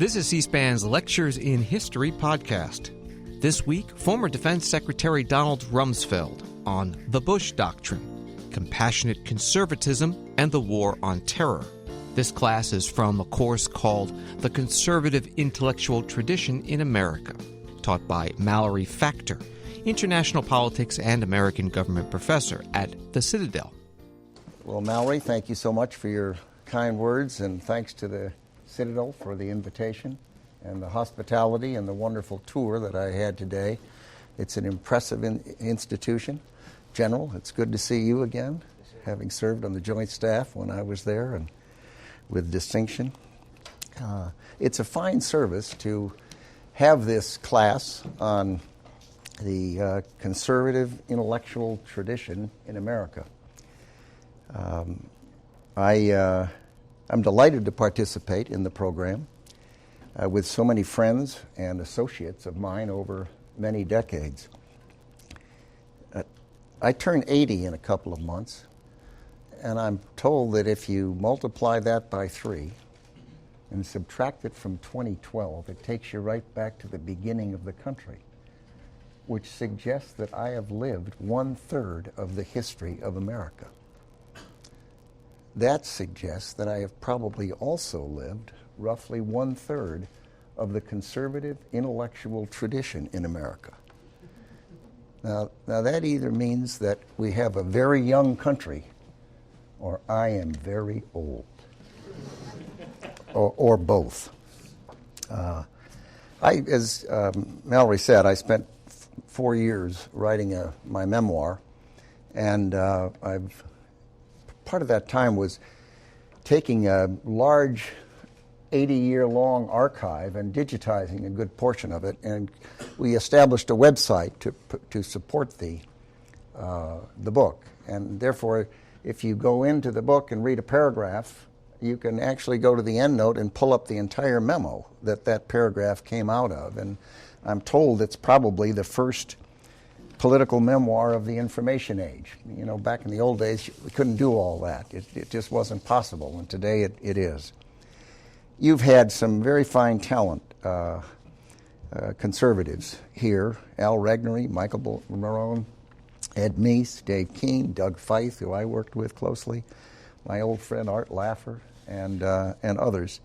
This is C-SPAN's Lectures in History podcast. This week, former Defense Secretary Donald Rumsfeld on the Bush Doctrine, compassionate conservatism, and the war on terror. This class is from a course called The Conservative Intellectual Tradition in America, taught by Mallory Factor, international politics and American government professor at the Citadel. Well, Mallory, thank you so much for your kind words, and thanks to the Citadel for the invitation and the hospitality and the wonderful tour that I had today. It's an impressive institution. General, it's good to see you again, having served on the Joint Staff when I was there and with distinction. It's a fine service to have this class on the conservative intellectual tradition in America. I'm delighted to participate in the program with so many friends and associates of mine over many decades. I turn 80 in a couple of months, and I'm told that if you multiply that by 3 and subtract it from 2012, it takes you right back to the beginning of the country, which suggests that I have lived 1/3 of the history of America. That suggests that I have probably also lived roughly 1/3 of the conservative intellectual tradition in America. Now that either means that we have a very young country, or I am very old, or both. As Mallory said, I spent 4 years writing my memoir, and part of that time was taking a large 80-year-long archive and digitizing a good portion of it, and we established a website to support the book. And therefore, if you go into the book and read a paragraph, you can actually go to the endnote and pull up the entire memo that paragraph came out of. And I'm told it's probably the first political memoir of the information age. You know, back in the old days, we couldn't do all that. It just wasn't possible, and today it is. You've had some very fine talent conservatives here: Al Regnery, Michael Marone, Ed Meese, Dave Keene, Doug Feith, who I worked with closely, my old friend Art Laffer, and others.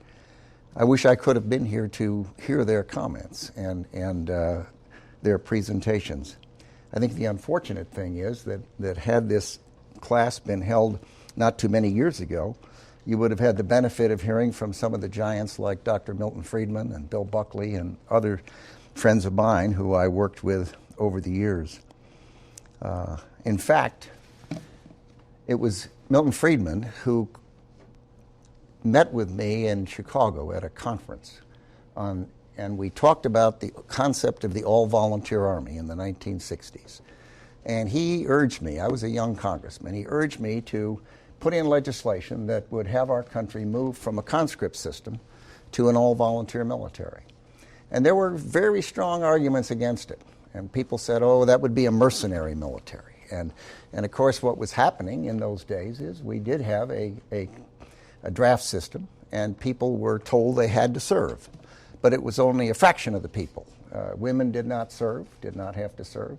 I wish I could have been here to hear their comments and their presentations. I think the unfortunate thing is that had this class been held not too many years ago, you would have had the benefit of hearing from some of the giants like Dr. Milton Friedman and Bill Buckley and other friends of mine who I worked with over the years. In fact, it was Milton Friedman who met with me in Chicago at a conference and we talked about the concept of the all-volunteer army in the 1960s. And he urged me, I was a young congressman, he urged me to put in legislation that would have our country move from a conscript system to an all-volunteer military. And there were very strong arguments against it. And people said, oh, that would be a mercenary military. And of course, what was happening in those days is we did have a draft system, and people were told they had to serve. But it was only a fraction of the people. Women did not have to serve.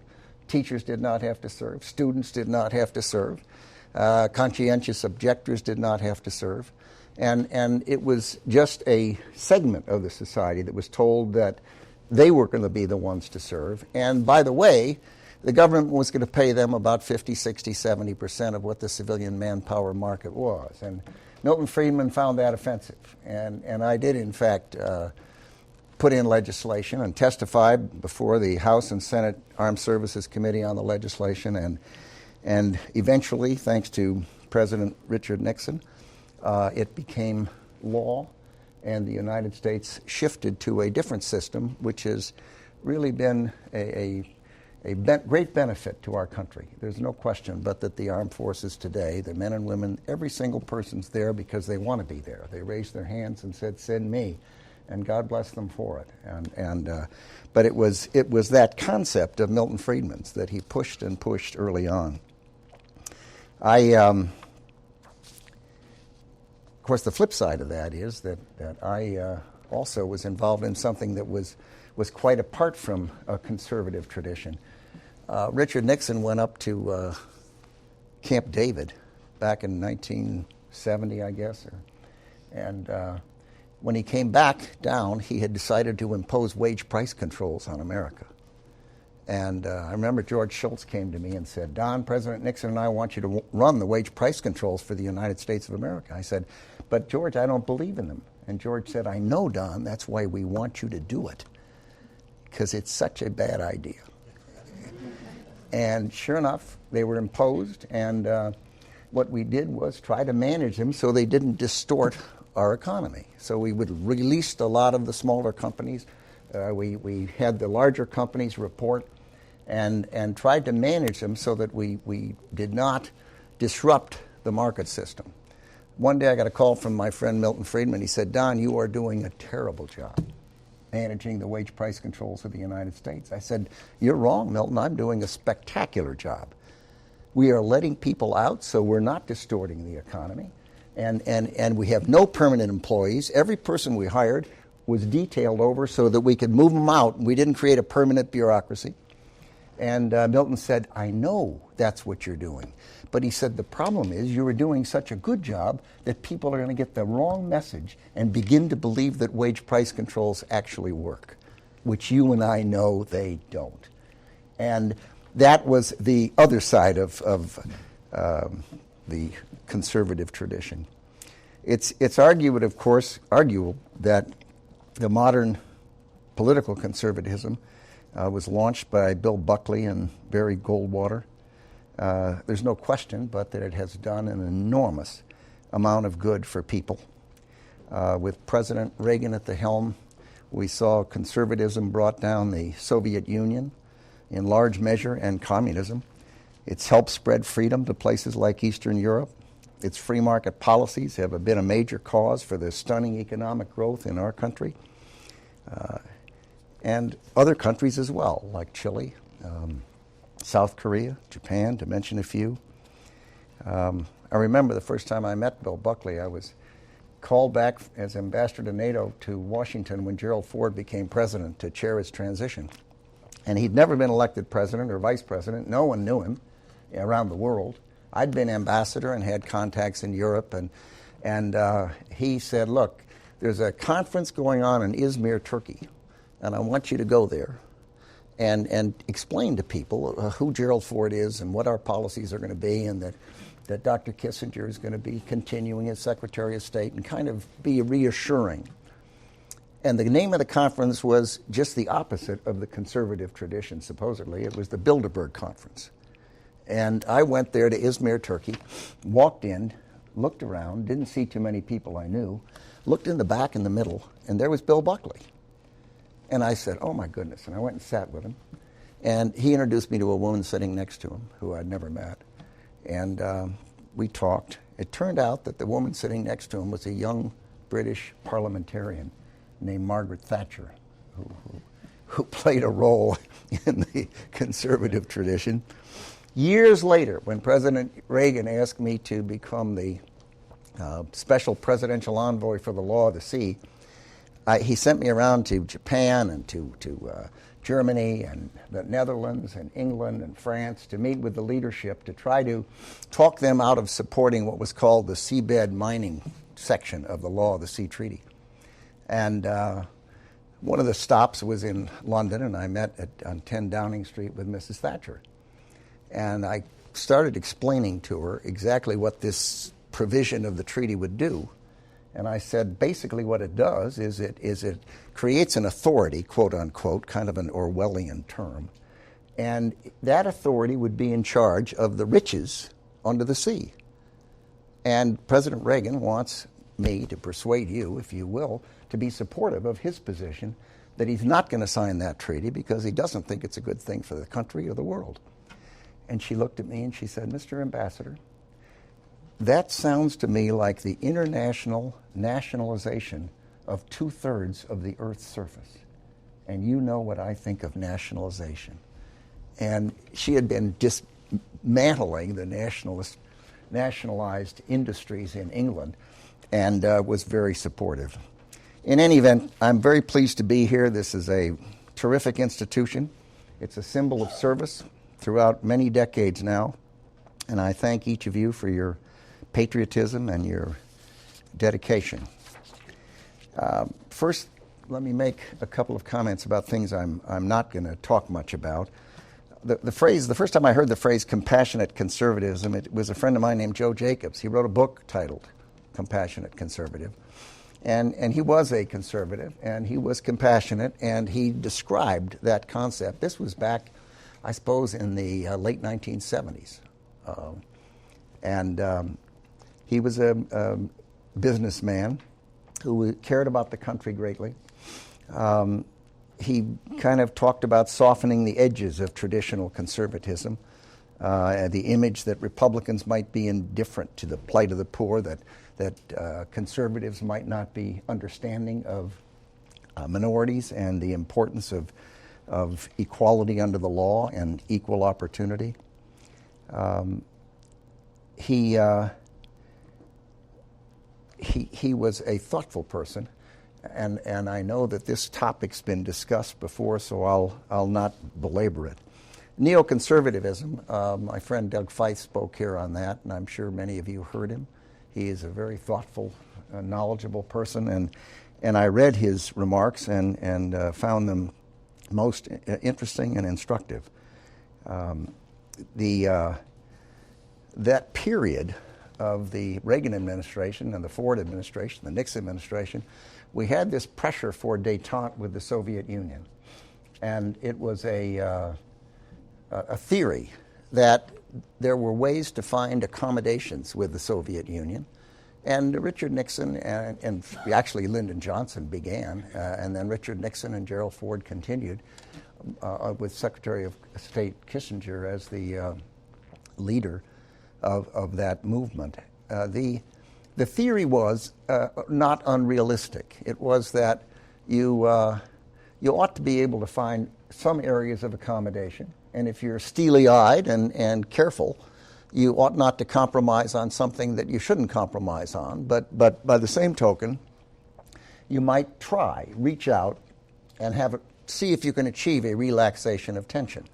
Teachers did not have to serve. Students did not have to serve. Conscientious objectors did not have to serve. And it was just a segment of the society that was told that they were going to be the ones to serve. And by the way, the government was going to pay them about 50, 60, 70% of what the civilian manpower market was. And Milton Friedman found that offensive. And I did, in fact, put in legislation and testified before the House and Senate Armed Services Committee on the legislation, and eventually, thanks to President Richard Nixon, it became law, and the United States shifted to a different system, which has really been a great benefit to our country. There's no question but that the armed forces today, the men and women, every single person's there because they want to be there. They raised their hands and said, "Send me." And God bless them for it. But it was that concept of Milton Friedman's that he pushed early on. Of course, the flip side of that is that I also was involved in something that was quite apart from a conservative tradition. Richard Nixon went up to Camp David back in 1970, I guess. And when he came back down, he had decided to impose wage price controls on America. And I remember George Shultz came to me and said, Don, President Nixon and I want you to run the wage price controls for the United States of America. I said, but George, I don't believe in them. And George said, I know, Don, that's why we want you to do it, because it's such a bad idea. And sure enough, they were imposed, and what we did was try to manage them so they didn't distort our economy. So we would release a lot of the smaller companies. We had the larger companies report and tried to manage them so that we did not disrupt the market system. One day I got a call from my friend Milton Friedman. He said, Don, you are doing a terrible job managing the wage price controls of the United States. I said, you're wrong, Milton. I'm doing a spectacular job. We are letting people out, so we're not distorting the economy. And we have no permanent employees. Every person we hired was detailed over so that we could move them out. We didn't create a permanent bureaucracy. And Milton said, I know that's what you're doing. But he said, the problem is you were doing such a good job that people are going to get the wrong message and begin to believe that wage price controls actually work, which you and I know they don't. And that was the other side of the conservative tradition. It's argued, of course, that the modern political conservatism was launched by Bill Buckley and Barry Goldwater. There's no question but that it has done an enormous amount of good for people. With President Reagan at the helm, we saw conservatism brought down the Soviet Union in large measure and communism. It's helped spread freedom to places like Eastern Europe. Its free market policies have been a major cause for the stunning economic growth in our country and other countries as well, like Chile, South Korea, Japan, to mention a few. I remember the first time I met Bill Buckley, I was called back as ambassador to NATO to Washington when Gerald Ford became president to chair his transition. And he'd never been elected president or vice president. No one knew him around the world. I'd been ambassador and had contacts in Europe, and he said, look, there's a conference going on in Izmir, Turkey, and I want you to go there and explain to people who Gerald Ford is and what our policies are going to be, and that Dr. Kissinger is going to be continuing as Secretary of State, and kind of be reassuring. And the name of the conference was just the opposite of the conservative tradition, supposedly. It was the Bilderberg Conference. And I went there to Izmir, Turkey, walked in, looked around, didn't see too many people I knew, looked in the back in the middle, and there was Bill Buckley. And I said, oh my goodness, and I went and sat with him. And he introduced me to a woman sitting next to him who I'd never met. And we talked. It turned out that the woman sitting next to him was a young British parliamentarian named Margaret Thatcher, who played a role in the conservative tradition. Years later, when President Reagan asked me to become the special presidential envoy for the law of the sea, he sent me around to Japan and to Germany and the Netherlands and England and France to meet with the leadership to try to talk them out of supporting what was called the seabed mining section of the Law of the Sea Treaty. And one of the stops was in London, and I met on 10 Downing Street with Mrs. Thatcher. And I started explaining to her exactly what this provision of the treaty would do. And I said, basically what it does is it creates an authority, quote unquote, kind of an Orwellian term. And that authority would be in charge of the riches under the sea. And President Reagan wants me to persuade you, if you will, to be supportive of his position that he's not going to sign that treaty because he doesn't think it's a good thing for the country or the world. And she looked at me and she said, Mr. Ambassador, that sounds to me like the international nationalization of 2/3 of the Earth's surface. And you know what I think of nationalization. And she had been dismantling the nationalized industries in England and was very supportive. In any event, I'm very pleased to be here. This is a terrific institution. It's a symbol of service throughout many decades now, and I thank each of you for your patriotism and your dedication. First, let me make a couple of comments about things I'm not going to talk much about. The first time I heard the phrase compassionate conservatism, it was a friend of mine named Joe Jacobs. He wrote a book titled Compassionate Conservative. And he was a conservative, and he was compassionate, and he described that concept. This was back, I suppose, in the late 1970s. He was a businessman who cared about the country greatly. He kind of talked about softening the edges of traditional conservatism, the image that Republicans might be indifferent to the plight of the poor, that conservatives might not be understanding of minorities and the importance of equality under the law and equal opportunity. He was a thoughtful person, and I know that this topic's been discussed before, so I'll not belabor it. Neoconservatism, my friend Doug Feith spoke here on that, and I'm sure many of you heard him. He is a very thoughtful, knowledgeable person, and I read his remarks and found them most interesting and instructive. That period of the Reagan administration and the Ford administration, the Nixon administration, we had this pressure for détente with the Soviet Union, and it was a theory that there were ways to find accommodations with the Soviet Union. And Richard Nixon and actually Lyndon Johnson began, and then Richard Nixon and Gerald Ford continued with Secretary of State Kissinger as the leader of that movement. The theory was not unrealistic. It was that you ought to be able to find some areas of accommodation, and if you're steely-eyed and careful, you ought not to compromise on something that you shouldn't compromise on. But by the same token, you might reach out, and see if you can achieve a relaxation of tension,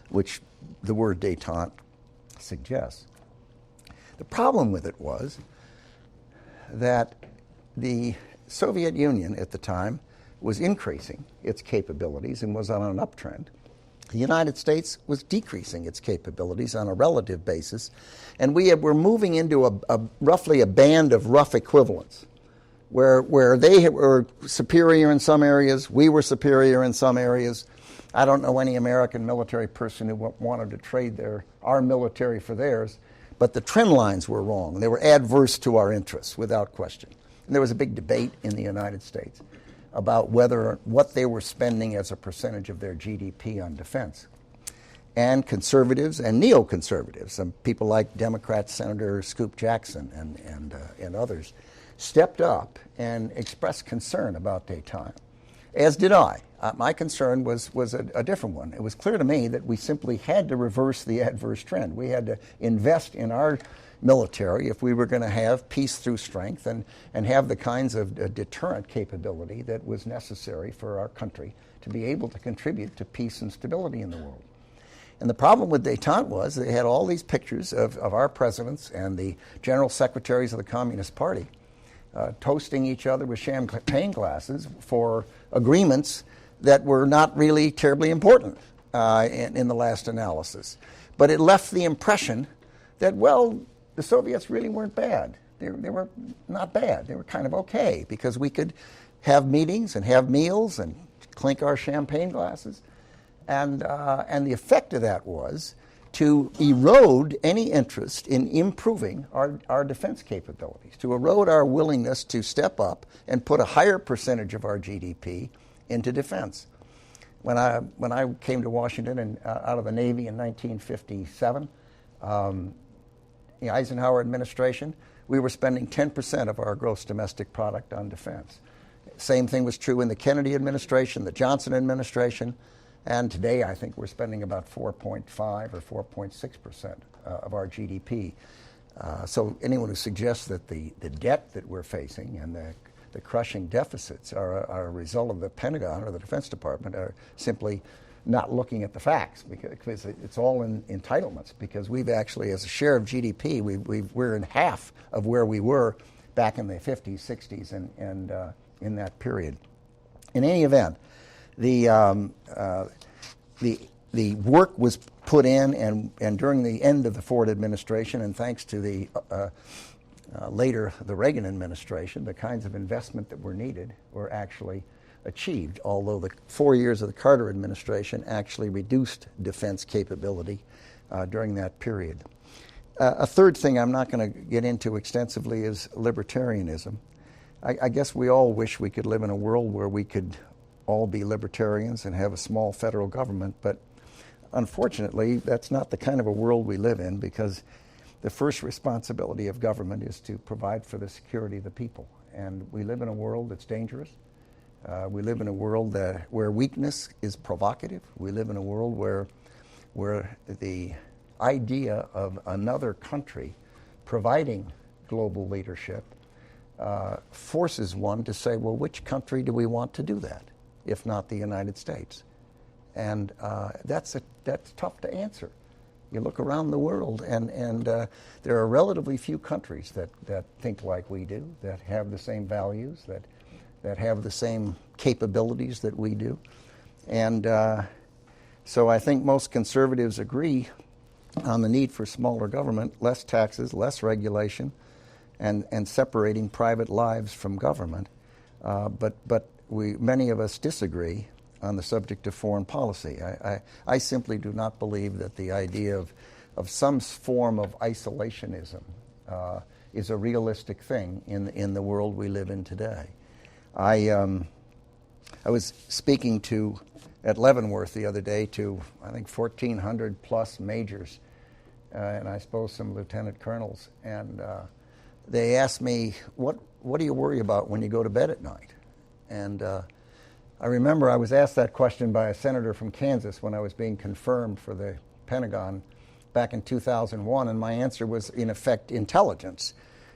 which the word détente suggests. The problem with it was that the Soviet Union at the time was increasing its capabilities and was on an uptrend. The United States was decreasing its capabilities on a relative basis, and were moving into roughly a band of rough equivalence, where they were superior in some areas, we were superior in some areas. I don't know any American military person who wanted to trade our military for theirs, but the trend lines were wrong. They were adverse to our interests, without question. And there was a big debate in the United States about what they were spending as a percentage of their GDP on defense. And conservatives and neoconservatives, some people like Democrat Senator Scoop Jackson and others, stepped up and expressed concern about détente, as did I. My concern was a different one. It was clear to me that we simply had to reverse the adverse trend. We had to invest in our military if we were going to have peace through strength and have the kinds of deterrent capability that was necessary for our country to be able to contribute to peace and stability in the world. And the problem with détente was they had all these pictures of our presidents and the general secretaries of the Communist Party toasting each other with champagne glasses for agreements that were not really terribly important in the last analysis. But it left the impression that, well, the Soviets really weren't bad. They were not bad. They were kind of okay because we could have meetings and have meals and clink our champagne glasses. And the effect of that was to erode any interest in improving our defense capabilities, to erode our willingness to step up and put a higher percentage of our GDP into defense. When I came to Washington and out of the Navy in 1957, the Eisenhower administration, we were spending 10% of our gross domestic product on defense. Same thing was true in the Kennedy administration, the Johnson administration, and today I think we're spending about 4.5 or 4.6% of our GDP. So anyone who suggests that the debt that we're facing and the the crushing deficits are a result of the Pentagon or the Defense Department are simply not looking at the facts, because it's all in entitlements, because we've actually, as a share of GDP, we're in half of where we were back in the 50s, 60s, and in that period. In any event, the work was put in, and during the end of the Ford administration, and thanks to the later the Reagan administration, the kinds of investment that were needed were actually achieved, although the 4 years of the Carter administration actually reduced defense capability during that period. A third thing I'm not going to get into extensively is libertarianism. I guess we all wish we could live in a world where we could all be libertarians and have a small federal government, but unfortunately that's not the kind of a world we live in, because the first responsibility of government is to provide for the security of the people. And we live in a world that's dangerous. We live in a world where weakness is provocative. We live in a world where the idea of another country providing global leadership forces one to say, well, which country do we want to do that, if not the United States? And that's tough to answer. You look around the world, and there are relatively few countries that think like we do, that have the same values, that have the same capabilities that we do. And so I think most conservatives agree on the need for smaller government, less taxes, less regulation, and separating private lives from government. But many of us disagree on the subject of foreign policy. I simply do not believe that the idea of some form of isolationism is a realistic thing in the world we live in today. I was speaking at Leavenworth the other day to, I think, 1,400 plus majors, and I suppose some lieutenant colonels, and they asked me, what do you worry about when you go to bed at night? And I remember I was asked that question by a senator from Kansas when I was being confirmed for the Pentagon back in 2001, and my answer was, in effect, intelligence.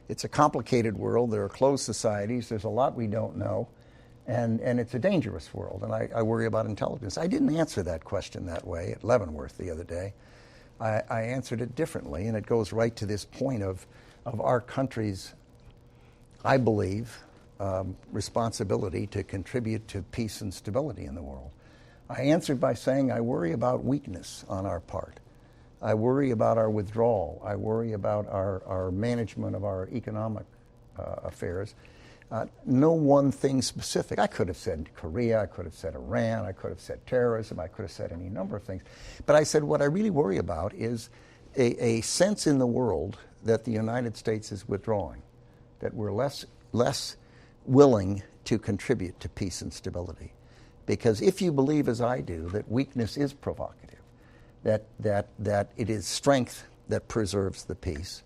It's a complicated world. There are closed societies. There's a lot we don't know, and it's a dangerous world, and I worry about intelligence. I didn't answer that question that way at Leavenworth the other day. I answered it differently, and it goes right to this point of our country's, I believe, responsibility to contribute to peace and stability in the world. I answered by saying I worry about weakness on our part. I worry about our withdrawal. I worry about our management of our economic affairs. No one thing specific. I could have said Korea, I could have said Iran, I could have said terrorism, I could have said any number of things. But I said what I really worry about is a sense in the world that the United States is withdrawing, that we're less willing to contribute to peace and stability. Because if you believe, as I do, that weakness is provocative, that it is strength that preserves the peace,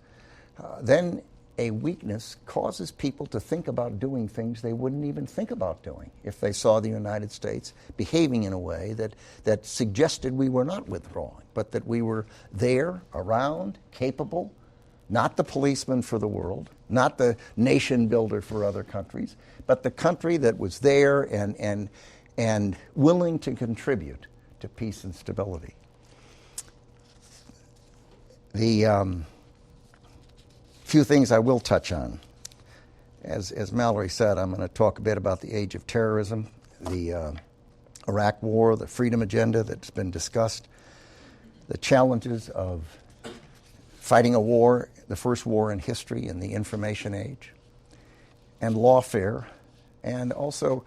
then a weakness causes people to think about doing things they wouldn't even think about doing if they saw the United States behaving in a way that suggested we were not withdrawing, but that we were there, around, capable, not the policeman for the world, not the nation builder for other countries, but the country that was there and willing to contribute to peace and stability. The few things I will touch on. As Mallory said, I'm going to talk a bit about the age of terrorism, the Iraq War, the freedom agenda that's been discussed, the challenges of fighting a war, the first war in history in the information age, and lawfare, and also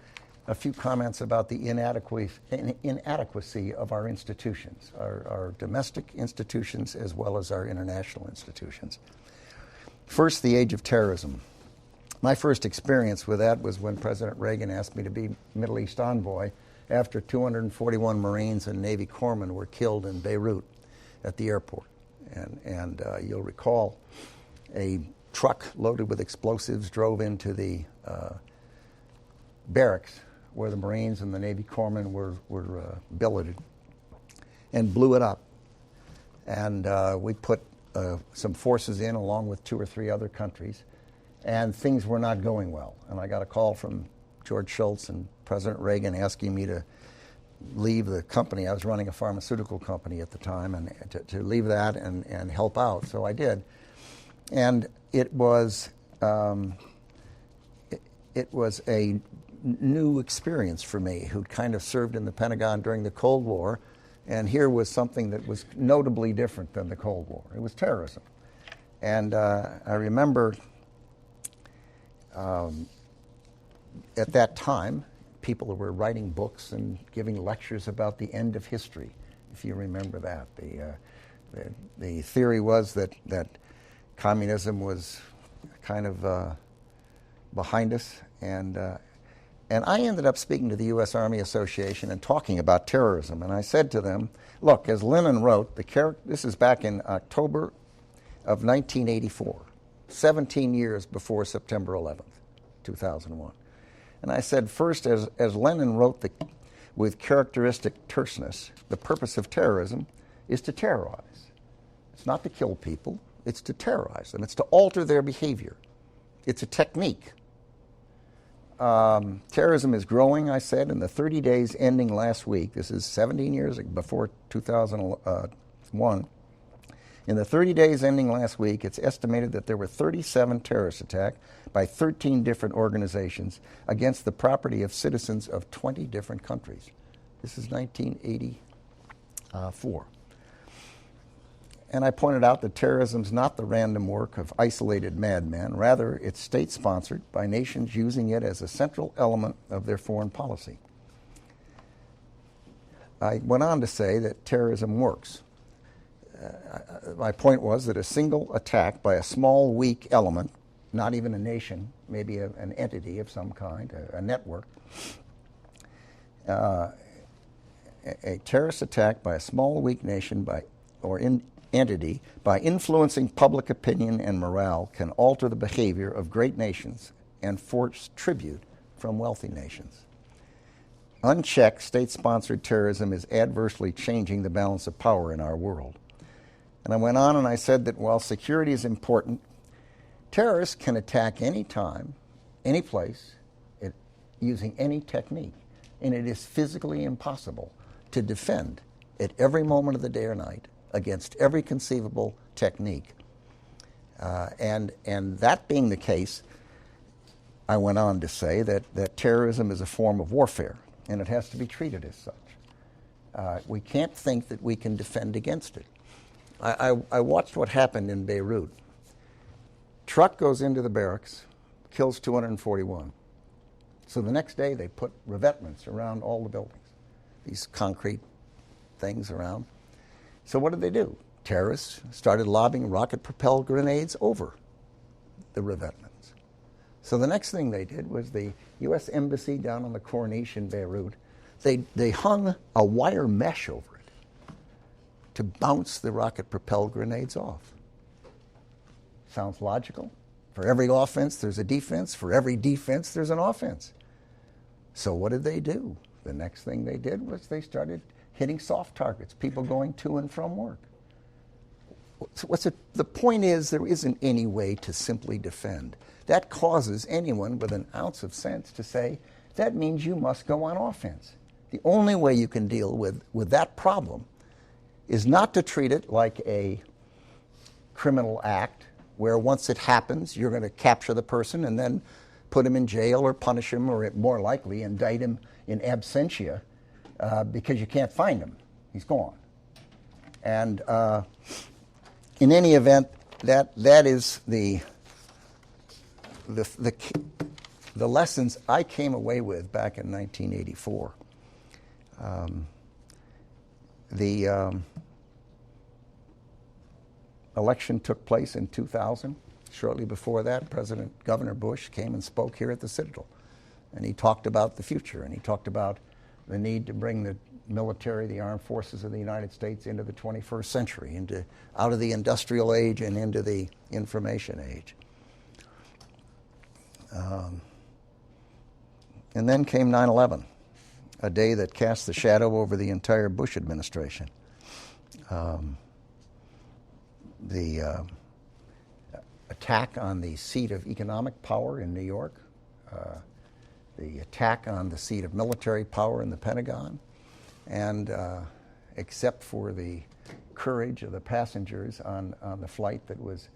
a few comments about the inadequacy of our institutions, our domestic institutions as well as our international institutions. First, the age of terrorism. My first experience with that was when President Reagan asked me to be Middle East envoy after 241 Marines and Navy corpsmen were killed in Beirut at the airport. And you'll recall a truck loaded with explosives drove into the barracks where the Marines and the Navy corpsmen were billeted and blew it up. And we put some forces in along with 2 or 3 other countries. and things were not going well. And I got a call from George Shultz and President Reagan asking me to leave the company. I was running a pharmaceutical company at the time, and to leave that and help out. So I did. And it was a new experience for me, who'd kind of served in the Pentagon during the Cold War, and here was something that was notably different than the Cold War. It was terrorism. And I remember at that time, people were writing books and giving lectures about the end of history, if you remember that. The theory was that communism was kind of behind us, and I ended up speaking to the U.S. Army Association and talking about terrorism. And I said to them, look, as Lenin wrote, this is back in October of 1984, 17 years before September 11th, 2001. And I said, first, as Lenin wrote with characteristic terseness, the purpose of terrorism is to terrorize. It's not to kill people, it's to terrorize them. It's to alter their behavior. It's a technique. Terrorism is growing, I said, in the 30 days ending last week. This is 17 years before 2001. In the 30 days ending last week, it's estimated that there were 37 terrorist attacks by 13 different organizations against the property of citizens of 20 different countries. This is 1984. And I pointed out that terrorism is not the random work of isolated madmen. Rather, it's state-sponsored by nations using it as a central element of their foreign policy. I went on to say that terrorism works. My point was that a single attack by a small, weak element, not even a nation, maybe an entity of some kind, a network, a terrorist attack by a small, weak nation entity, by influencing public opinion and morale, can alter the behavior of great nations and force tribute from wealthy nations. Unchecked, state-sponsored terrorism is adversely changing the balance of power in our world. And I went on and I said that while security is important, terrorists can attack any time, any place, using any technique. And it is physically impossible to defend at every moment of the day or night against every conceivable technique. And that being the case, I went on to say that terrorism is a form of warfare, and it has to be treated as such. We can't think that we can defend against it. I watched what happened in Beirut. Truck goes into the barracks, kills 241. So the next day they put revetments around all the buildings, these concrete things around. So what did they do? Terrorists started lobbing rocket-propelled grenades over the revetments. So the next thing they did was the U.S. Embassy down on the Corniche in Beirut, they hung a wire mesh over it to bounce the rocket-propelled grenades off. Sounds logical. For every offense, there's a defense. For every defense, there's an offense. So what did they do? The next thing they did was they started hitting soft targets, people going to and from work. The point is, there isn't any way to simply defend. That causes anyone with an ounce of sense to say, that means you must go on offense. The only way you can deal with that problem is not to treat it like a criminal act where once it happens, you're going to capture the person and then put him in jail or punish him or, more likely, indict him in absentia because you can't find him. He's gone. And in any event, that is the lessons I came away with back in 1984. The election took place in 2000. Shortly before that, Governor Bush came and spoke here at the Citadel. And he talked about the future, and he talked about the need to bring the military, the armed forces of the United States into the 21st century, out of the industrial age and into the information age. And then came 9/11, a day that cast the shadow over the entire Bush administration. The attack on the seat of economic power in New York, the attack on the seat of military power in the Pentagon, and except for the courage of the passengers on the flight that was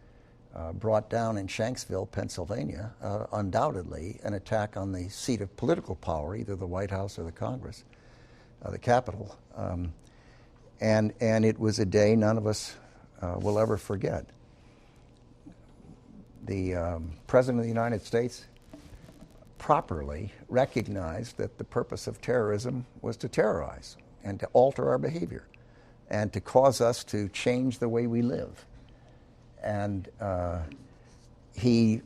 brought down in Shanksville, Pennsylvania, undoubtedly an attack on the seat of political power, either the White House or the Congress, the Capitol. And it was a day none of us will ever forget. The President of the United States properly recognized that the purpose of terrorism was to terrorize and to alter our behavior and to cause us to change the way we live. And he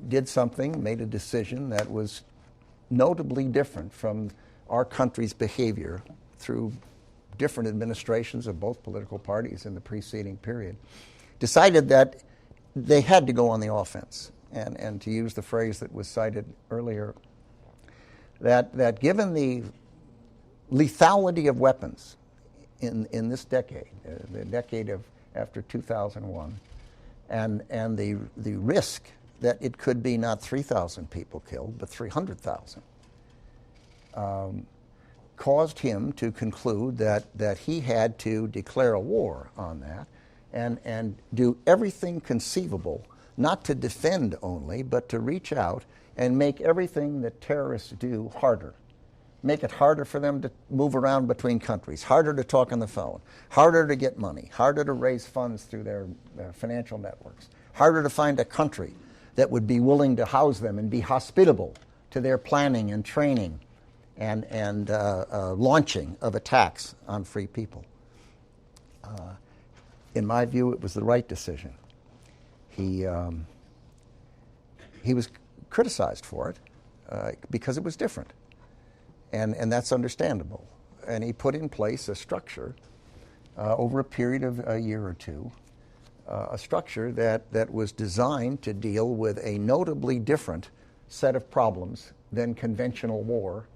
did something, made a decision that was notably different from our country's behavior through different administrations of both political parties in the preceding period. Decided that they had to go on the offense. And to use the phrase that was cited earlier, that given the lethality of weapons in this decade, the decade of after 2001, and the risk that it could be not 3,000 people killed, but 300,000, caused him to conclude that he had to declare a war on that and do everything conceivable, not to defend only, but to reach out and make everything that terrorists do harder. Make it harder for them to move around between countries, harder to talk on the phone, harder to get money, harder to raise funds through their financial networks, harder to find a country that would be willing to house them and be hospitable to their planning and training and launching of attacks on free people. In my view, it was the right decision. He was criticized for it because it was different. And that's understandable. And he put in place a structure over a period of a year or two, a structure that was designed to deal with a notably different set of problems than conventional war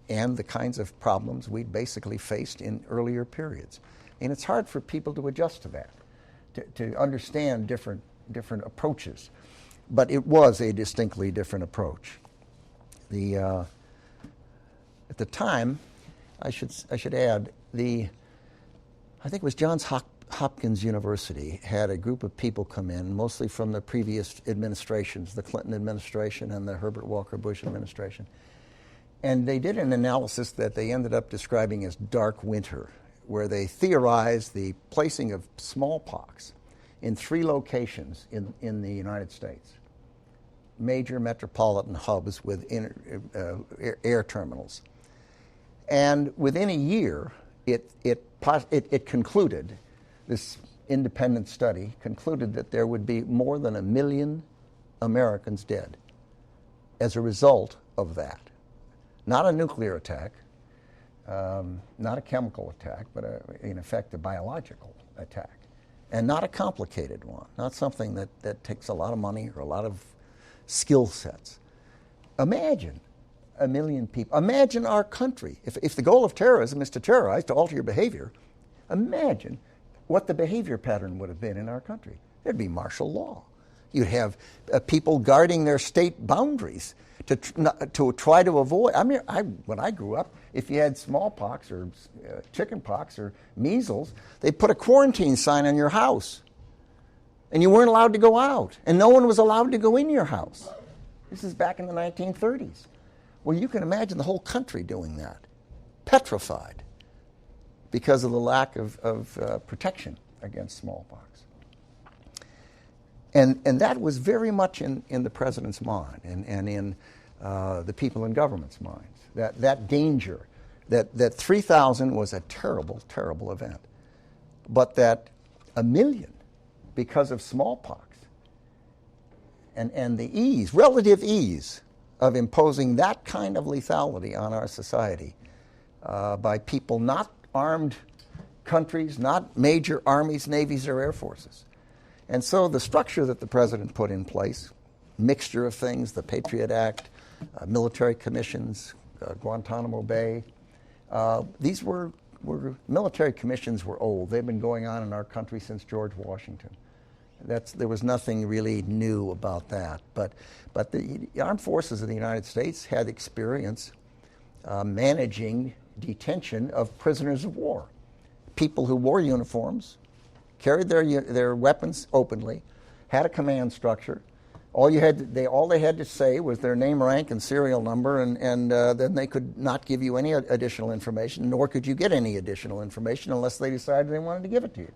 and the kinds of problems we'd basically faced in earlier periods. And it's hard for people to adjust to that, to understand different approaches. But it was a distinctly different approach. At the time, I should add, I think it was Johns Hopkins University had a group of people come in, mostly from the previous administrations, the Clinton administration and the Herbert Walker Bush administration. And they did an analysis that they ended up describing as dark winter, where they theorized the placing of smallpox in 3 locations in the United States. Major metropolitan hubs with air terminals. And within a year, it concluded, this independent study concluded that there would be more than 1 million Americans dead as a result of that. Not a nuclear attack, not a chemical attack, but in effect a biological attack. And not a complicated one, not something that takes a lot of money or a lot of skill sets. Imagine 1 million people. Imagine our country. If the goal of terrorism is to terrorize, to alter your behavior, imagine what the behavior pattern would have been in our country. There'd be martial law. You'd have people guarding their state boundaries to try to avoid. I mean, when I grew up, if you had smallpox or chickenpox or measles, they put a quarantine sign on your house. And you weren't allowed to go out. And no one was allowed to go in your house. This is back in the 1930s. Well, you can imagine the whole country doing that, petrified, because of the lack of protection against smallpox. And that was very much in the president's mind and in the people in government's minds, that danger, that 3,000 was a terrible, terrible event, but that 1 million, because of smallpox, and the relative ease of imposing that kind of lethality on our society by people, not armed countries, not major armies, navies, or air forces. And so the structure that the president put in place, mixture of things, the Patriot Act, military commissions, Guantanamo Bay, these military commissions were old. They've been going on in our country since George Washington. There was nothing really new about that. But the armed forces of the United States had experience managing detention of prisoners of war, people who wore uniforms, carried their weapons openly, had a command structure. All they had to say was their name, rank, and serial number, and then they could not give you any additional information, nor could you get any additional information unless they decided they wanted to give it to you.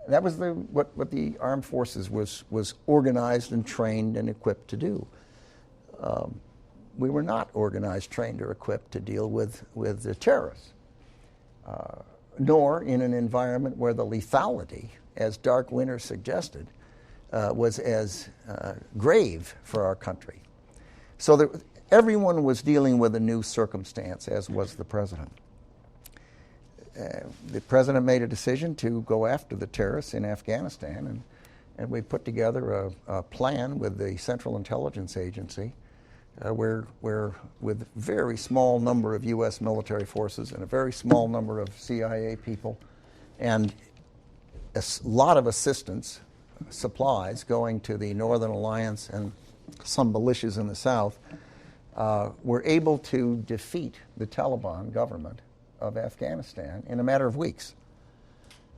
That was what the armed forces was organized and trained and equipped to do. We were not organized, trained, or equipped to deal with the terrorists, nor in an environment where the lethality, as Dark Winter suggested, was as grave for our country. So everyone was dealing with a new circumstance, as was the president. The president made a decision to go after the terrorists in Afghanistan, and we put together a plan with the Central Intelligence Agency where with a very small number of U.S. military forces and a very small number of CIA people and a lot of assistance, supplies going to the Northern Alliance and some militias in the South, were able to defeat the Taliban government of Afghanistan in a matter of weeks.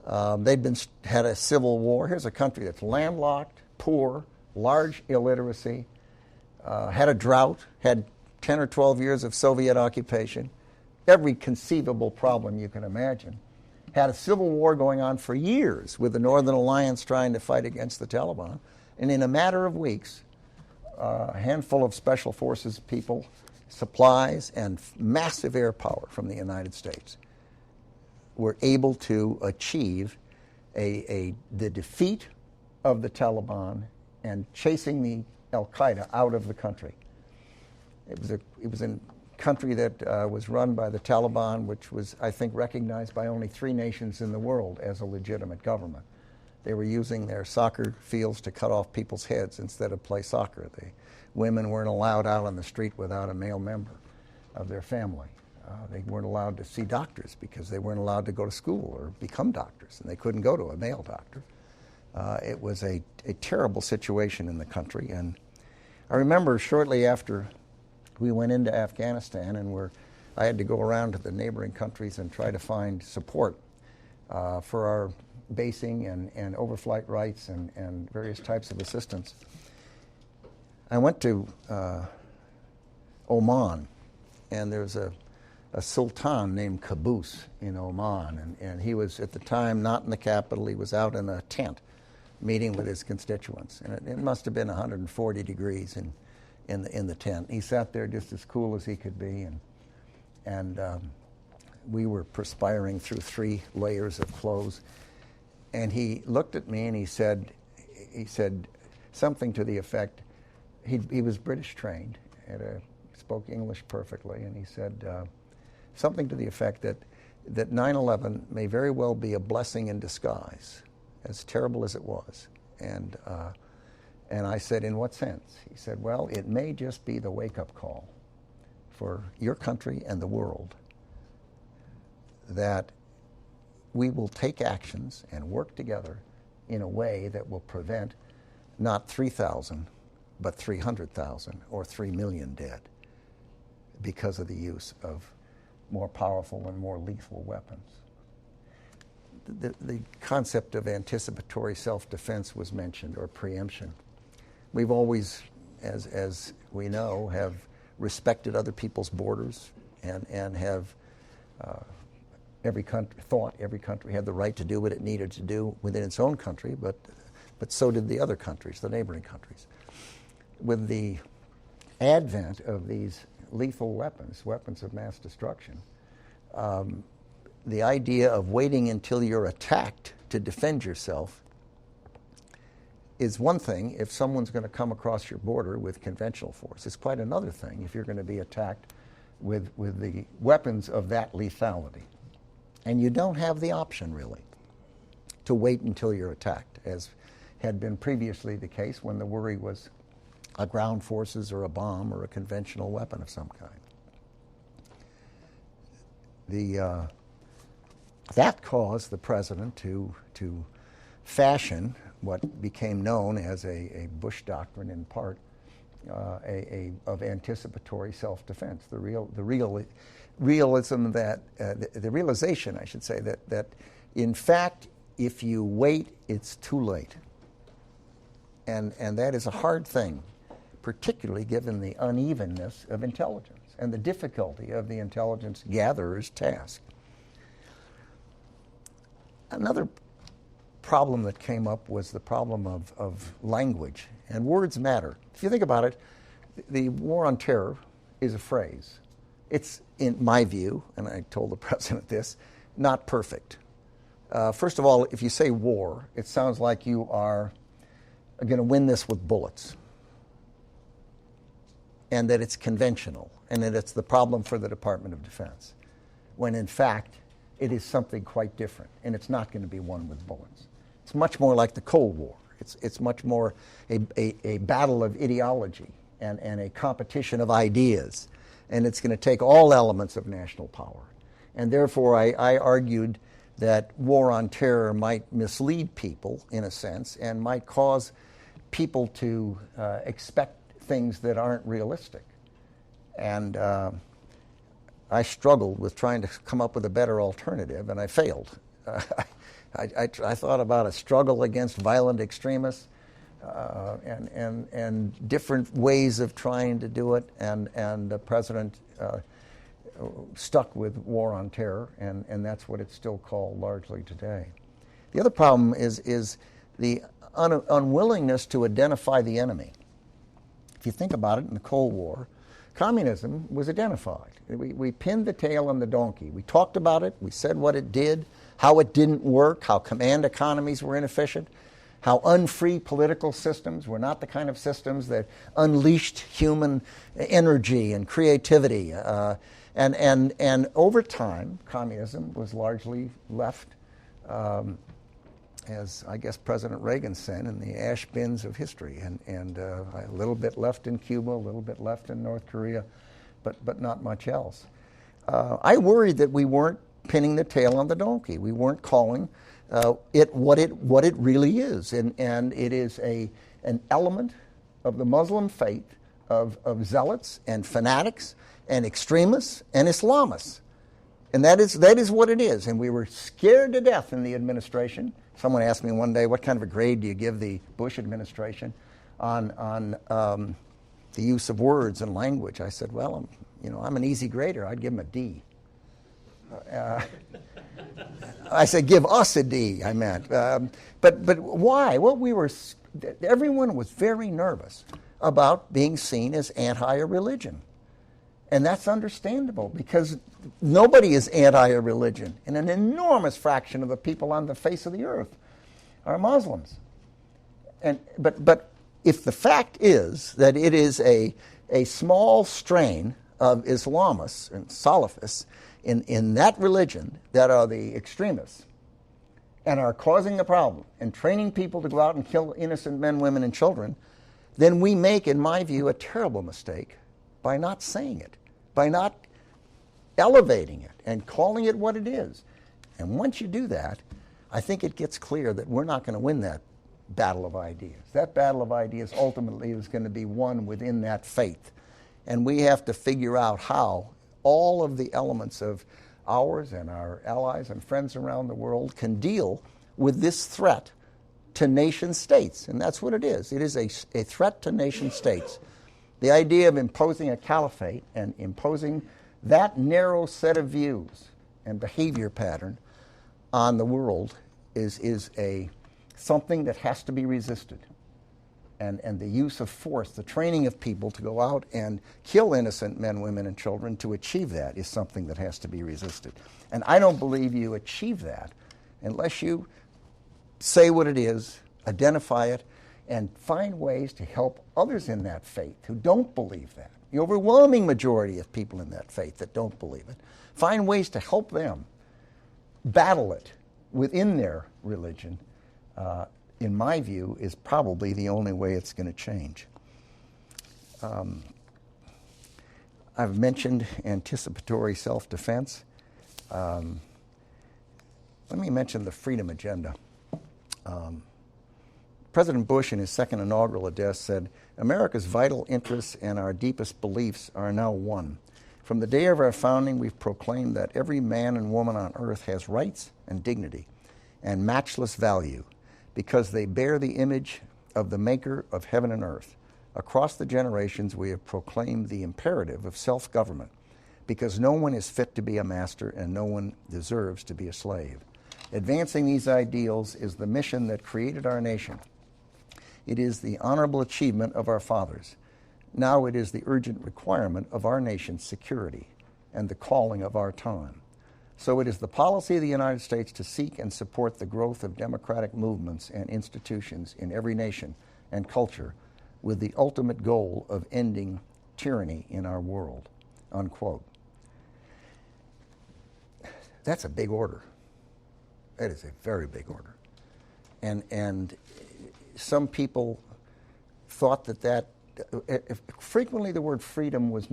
They'd had a civil war. Here's a country that's landlocked, poor, large illiteracy, had a drought, had 10 or 12 years of Soviet occupation, every conceivable problem you can imagine. Had a civil war going on for years with the Northern Alliance trying to fight against the Taliban. And in a matter of weeks, a handful of special forces people, supplies, and massive air power from the United States were able to achieve the defeat of the Taliban and chasing the Al-Qaeda out of the country. It was a country that was run by the Taliban, which was, I think, recognized by only 3 nations in the world as a legitimate government. They were using their soccer fields to cut off people's heads instead of play soccer. The women weren't allowed out on the street without a male member of their family. They weren't allowed to see doctors because they weren't allowed to go to school or become doctors, and they couldn't go to a male doctor. It was a terrible situation in the country, and I remember shortly after we went into Afghanistan, and I had to go around to the neighboring countries and try to find support for our basing and overflight rights and various types of assistance. I went to Oman, and there's a sultan named Qaboos in Oman, and he was at the time not in the capital. He was out in a tent meeting with his constituents, and it must have been 140 degrees in the tent. He sat there just as cool as he could be, and we were perspiring through 3 layers of clothes. And he looked at me and he said something to the effect, he was British trained, spoke English perfectly, and he said something to the effect that 9/11 may very well be a blessing in disguise, as terrible as it was. And I said, in what sense? He said, well, it may just be the wake-up call for your country and the world that we will take actions and work together in a way that will prevent not 3,000, but 300,000 or 3 million dead because of the use of more powerful and more lethal weapons. The concept of anticipatory self-defense was mentioned, or preemption. We've always, as we know, have respected other people's borders and have every country had the right to do what it needed to do within its own country, but so did the other countries, the neighboring countries. With the advent of these lethal weapons of mass destruction, the idea of waiting until you're attacked to defend yourself is one thing if someone's going to come across your border with conventional force. It's quite another thing if you're going to be attacked with the weapons of that lethality. And you don't have the option, really, to wait until you're attacked, as had been previously the case when the worry was a ground forces or a bomb or a conventional weapon of some kind. That caused the president to fashion what became known as a Bush Doctrine in part, of anticipatory self-defense. The realization, I should say, that in fact, if you wait, it's too late. And that is a hard thing, particularly given the unevenness of intelligence and the difficulty of the intelligence gatherer's task. Another problem that came up was the problem of language, and words matter. If you think about it, the war on terror is a phrase. It's, in my view, and I told the president this, not perfect. First of all, if you say war, it sounds like you are going to win this with bullets, and that it's conventional, and that it's the problem for the Department of Defense, when in fact it is something quite different, and it's not going to be won with bullets. It's much more like the Cold War. It's much more a battle of ideology and a competition of ideas, and it's going to take all elements of national power. And therefore I argued that war on terror might mislead people, in a sense, and might cause people to expect things that aren't realistic. And I struggled with trying to come up with a better alternative, and I failed. I thought about a struggle against violent extremists and different ways of trying to do it, and the president stuck with war on terror, and that's what it's still called largely today. The other problem is the unwillingness to identify the enemy. If you think about it, in the Cold War, communism was identified. We pinned the tail on the donkey. We talked about it. We said what it did, how it didn't work, how command economies were inefficient, how unfree political systems were not the kind of systems that unleashed human energy and creativity. And over time, communism was largely left, as I guess President Reagan said, in the ash bins of history, and a little bit left in Cuba, a little bit left in North Korea, but not much else. I worried that we weren't pinning the tail on the donkey. We weren't calling it what it really is, and it is an element of the Muslim faith of zealots and fanatics and extremists and Islamists, and that is what it is. And we were scared to death in the administration. Someone asked me one day, what kind of a grade do you give the Bush administration on the use of words and language? I said, well, I'm an easy grader. I'd give them a D. I said, give us a D, I meant. But why? Well, everyone was very nervous about being seen as anti-religion. And that's understandable, because nobody is anti-religion, and an enormous fraction of the people on the face of the earth are Muslims. But if the fact is that it is a small strain of Islamists and Salafists in that religion that are the extremists and are causing the problem and training people to go out and kill innocent men, women, and children, then we make, in my view, a terrible mistake by not saying it, by not elevating it and calling it what it is. And once you do that, I think it gets clear that we're not going to win that battle of ideas. That battle of ideas ultimately is going to be won within that faith. And we have to figure out how all of the elements of ours and our allies and friends around the world can deal with this threat to nation states. And that's what it is. It is a threat to nation states. The idea of imposing a caliphate and imposing that narrow set of views and behavior pattern on the world is something that has to be resisted. And the use of force, the training of people to go out and kill innocent men, women, and children to achieve that is something that has to be resisted. And I don't believe you achieve that unless you say what it is, identify it, and find ways to help others in that faith who don't believe that. The overwhelming majority of people in that faith that don't believe it. Find ways to help them battle it within their religion, in my view, is probably the only way it's going to change. I've mentioned anticipatory self-defense. Let me mention the freedom agenda. President Bush, in his second inaugural address, said, "America's vital interests and our deepest beliefs are now one. From the day of our founding, we've proclaimed that every man and woman on earth has rights and dignity and matchless value because they bear the image of the maker of heaven and earth. Across the generations, we have proclaimed the imperative of self-government because no one is fit to be a master and no one deserves to be a slave. Advancing these ideals is the mission that created our nation. It is the honorable achievement of our fathers. Now it is the urgent requirement of our nation's security and the calling of our time. So it is the policy of the United States to seek and support the growth of democratic movements and institutions in every nation and culture with the ultimate goal of ending tyranny in our world," unquote. That's a big order. That is a very big order. And some people thought that frequently the word freedom was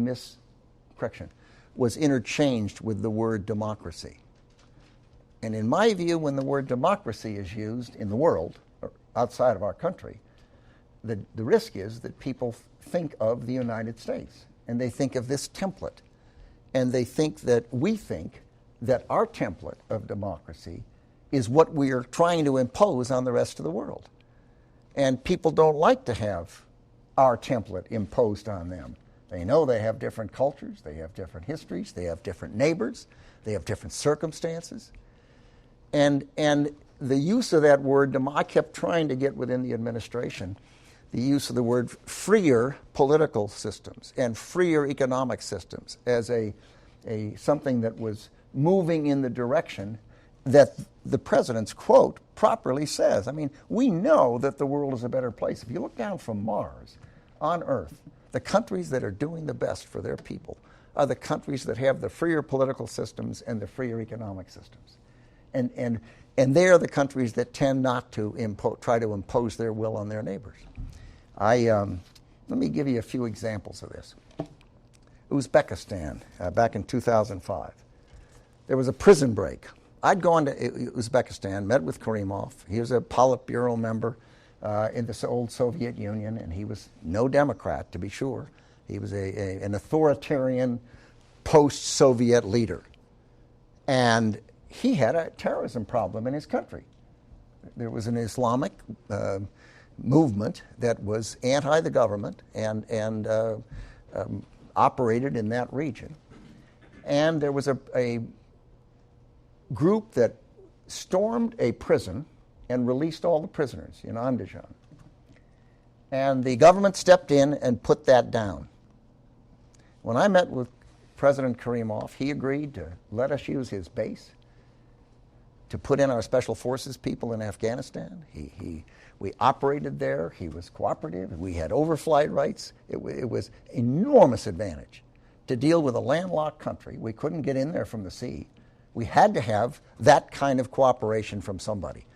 was interchanged with the word democracy. And in my view, when the word democracy is used in the world, or outside of our country, the risk is that people think of the United States, and they think of this template, and they think that our template of democracy is what we are trying to impose on the rest of the world. And people don't like to have our template imposed on them. They know they have different cultures, they have different histories, they have different neighbors, they have different circumstances. And the use of that word, I kept trying to get within the administration the use of the word freer political systems and freer economic systems as a something that was moving in the direction that the president's quote properly says. I mean, we know that the world is a better place. If you look down from Mars on Earth, the countries that are doing the best for their people are the countries that have the freer political systems and the freer economic systems. And they are the countries that tend not to try to impose their will on their neighbors. Let me give you a few examples of this. Uzbekistan, back in 2005. There was a prison break. I'd gone to Uzbekistan, met with Karimov. He was a Politburo member in the old Soviet Union, and he was no Democrat, to be sure. He was an authoritarian post-Soviet leader. And he had a terrorism problem in his country. There was an Islamic movement that was anti the government and operated in that region. And there was a group that stormed a prison and released all the prisoners in Andijan. And the government stepped in and put that down. When I met with President Karimov, he agreed to let us use his base to put in our special forces people in Afghanistan. We operated there. He was cooperative. We had overflight rights. It was enormous advantage to deal with a landlocked country. We couldn't get in there from the sea. We had to have that kind of cooperation from somebody,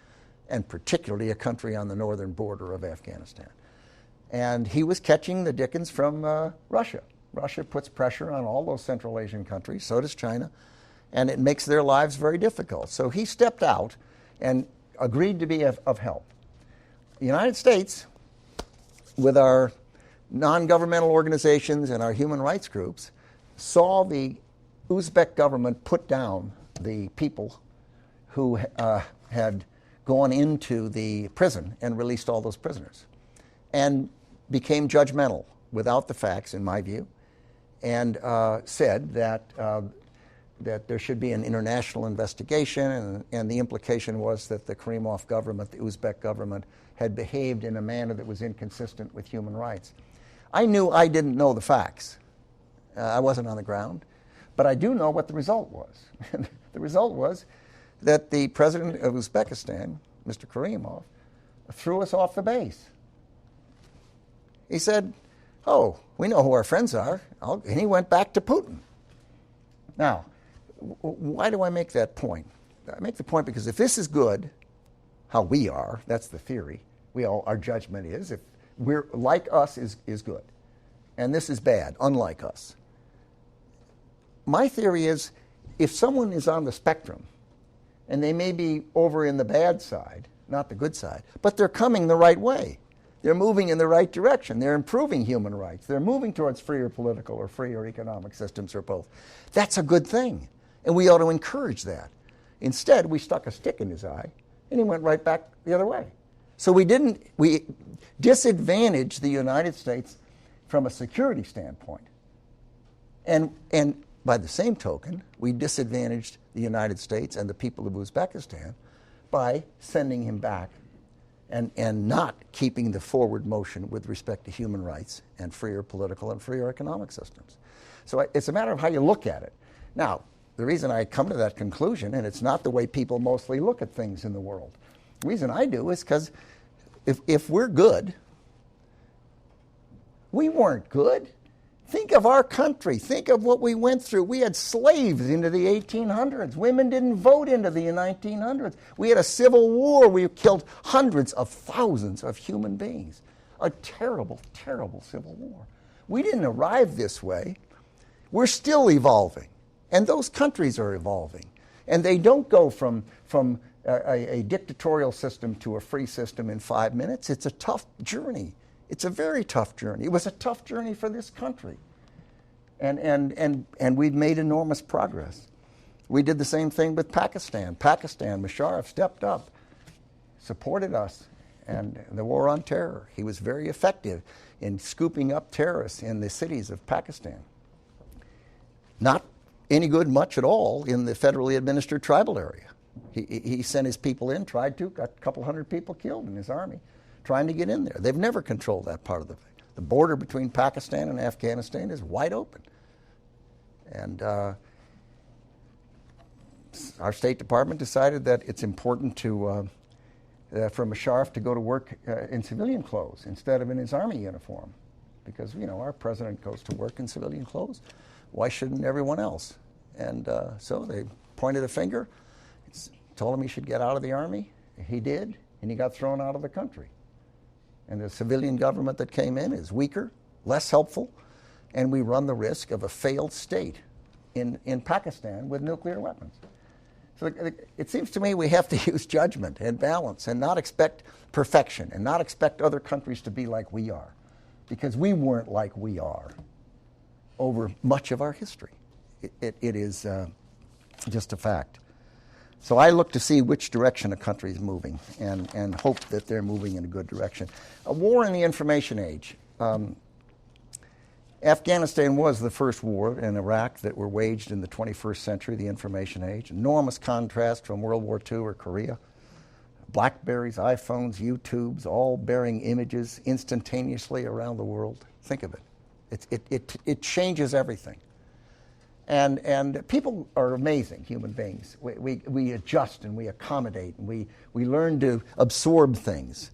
and particularly a country on the northern border of Afghanistan. And he was catching the dickens from Russia. Russia puts pressure on all those Central Asian countries, so does China, and it makes their lives very difficult. So he stepped out and agreed to be of help. The United States, with our non-governmental organizations and our human rights groups, saw the Uzbek government put down the people who had gone into the prison and released all those prisoners, and became judgmental without the facts, in my view, and said that there should be an international investigation, and the implication was that the Karimov government, the Uzbek government, had behaved in a manner that was inconsistent with human rights. I knew I didn't know the facts. I wasn't on the ground. But I do know what the result was. The result was that the president of Uzbekistan, Mr. Karimov, threw us off the base. He said, "Oh, we know who our friends are," and he went back to Putin. Now, why do I make that point? I make the point because if this is good, how we are, that's the theory, our judgment is, if we're like us is good, and this is bad, unlike us. My theory is if someone is on the spectrum and they may be over in the bad side, not the good side. But they're coming the right way. They're moving in the right direction. They're improving human rights. They're moving towards freer political or freer economic systems or both. That's a good thing, and we ought to encourage that. Instead, we stuck a stick in his eye, and he went right back the other way. So we disadvantaged the United States from a security standpoint. And by the same token, we disadvantaged the United States and the people of Uzbekistan by sending him back and not keeping the forward motion with respect to human rights and freer political and freer economic systems. So it's a matter of how you look at it. Now, the reason I come to that conclusion, and it's not the way people mostly look at things in the world, the reason I do is because if we're good, we weren't good. Think of our country. Think of what we went through. We had slaves into the 1800s. Women didn't vote into the 1900s. We had a civil war. We killed hundreds of thousands of human beings. A terrible, terrible civil war. We didn't arrive this way. We're still evolving. And those countries are evolving. And they don't go from a dictatorial system to a free system in 5 minutes. It's a tough journey. It's a very tough journey. It was a tough journey for this country. And we've made enormous progress. We did the same thing with Pakistan. Musharraf stepped up, supported us, and the war on terror. He was very effective in scooping up terrorists in the cities of Pakistan. Not any good much at all in the federally administered tribal area. He sent his people in, got a couple hundred people killed in his army, trying to get in there. They've never controlled that part of the thing. The border between Pakistan and Afghanistan is wide open. And our State Department decided that it's important for Musharraf to go to work in civilian clothes instead of in his army uniform. Because, our president goes to work in civilian clothes. Why shouldn't everyone else? And so they pointed a finger, told him he should get out of the army. He did, and he got thrown out of the country. And the civilian government that came in is weaker, less helpful, and we run the risk of a failed state in Pakistan with nuclear weapons. So it seems to me we have to use judgment and balance and not expect perfection and not expect other countries to be like we are, because we weren't like we are over much of our history. It is just a fact. So I look to see which direction a country is moving and hope that they're moving in a good direction. A war in the information age. Afghanistan was the first war in Iraq that were waged in the 21st century, the information age. Enormous contrast from World War II or Korea. Blackberries, iPhones, YouTubes, all bearing images instantaneously around the world. Think of it. It changes everything. And people are amazing human beings. We adjust and we accommodate and we learn to absorb things.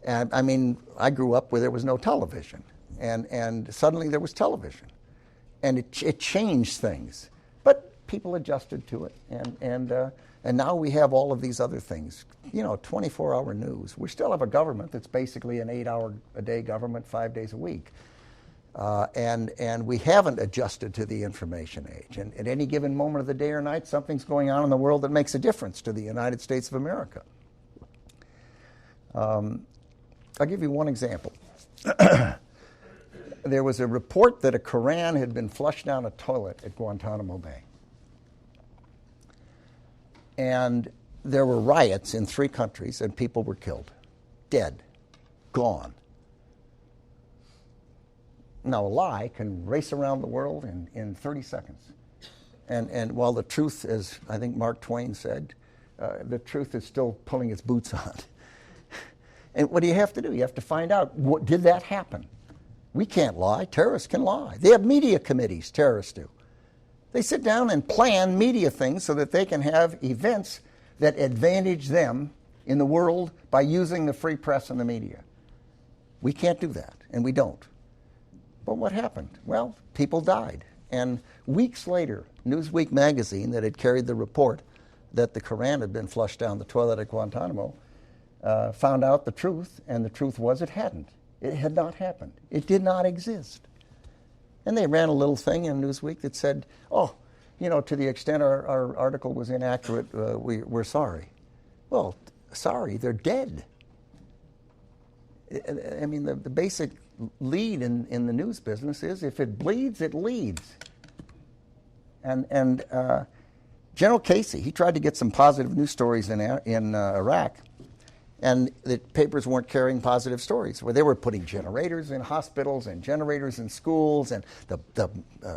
And I grew up where there was no television, and suddenly there was television, and it changed things. But people adjusted to it, and now we have all of these other things. 24-hour news. We still have a government that's basically an 8-hour-a-day government, 5 days a week. And we haven't adjusted to the information age. And at any given moment of the day or night, something's going on in the world that makes a difference to the United States of America. I'll give you one example. There was a report that a Koran had been flushed down a toilet at Guantanamo Bay. And there were riots in 3 countries, and people were killed, dead, gone. Now, a lie can race around the world in 30 seconds. And while the truth, as I think Mark Twain said, the truth is still pulling its boots on. And what do you have to do? You have to find out, did that happen? We can't lie. Terrorists can lie. They have media committees, terrorists do. They sit down and plan media things so that they can have events that advantage them in the world by using the free press and the media. We can't do that, and we don't. But what happened? Well, people died. And weeks later, Newsweek magazine that had carried the report that the Koran had been flushed down the toilet at Guantanamo found out the truth, and the truth was it hadn't. It had not happened. It did not exist. And they ran a little thing in Newsweek that said, to the extent our article was inaccurate, we're sorry. Well, sorry, they're dead. I mean, the basic lead in the news business is if it bleeds, it leads. And General Casey, he tried to get some positive news stories in Iraq, and the papers weren't carrying positive stories. Where they were putting generators in hospitals and generators in schools, and the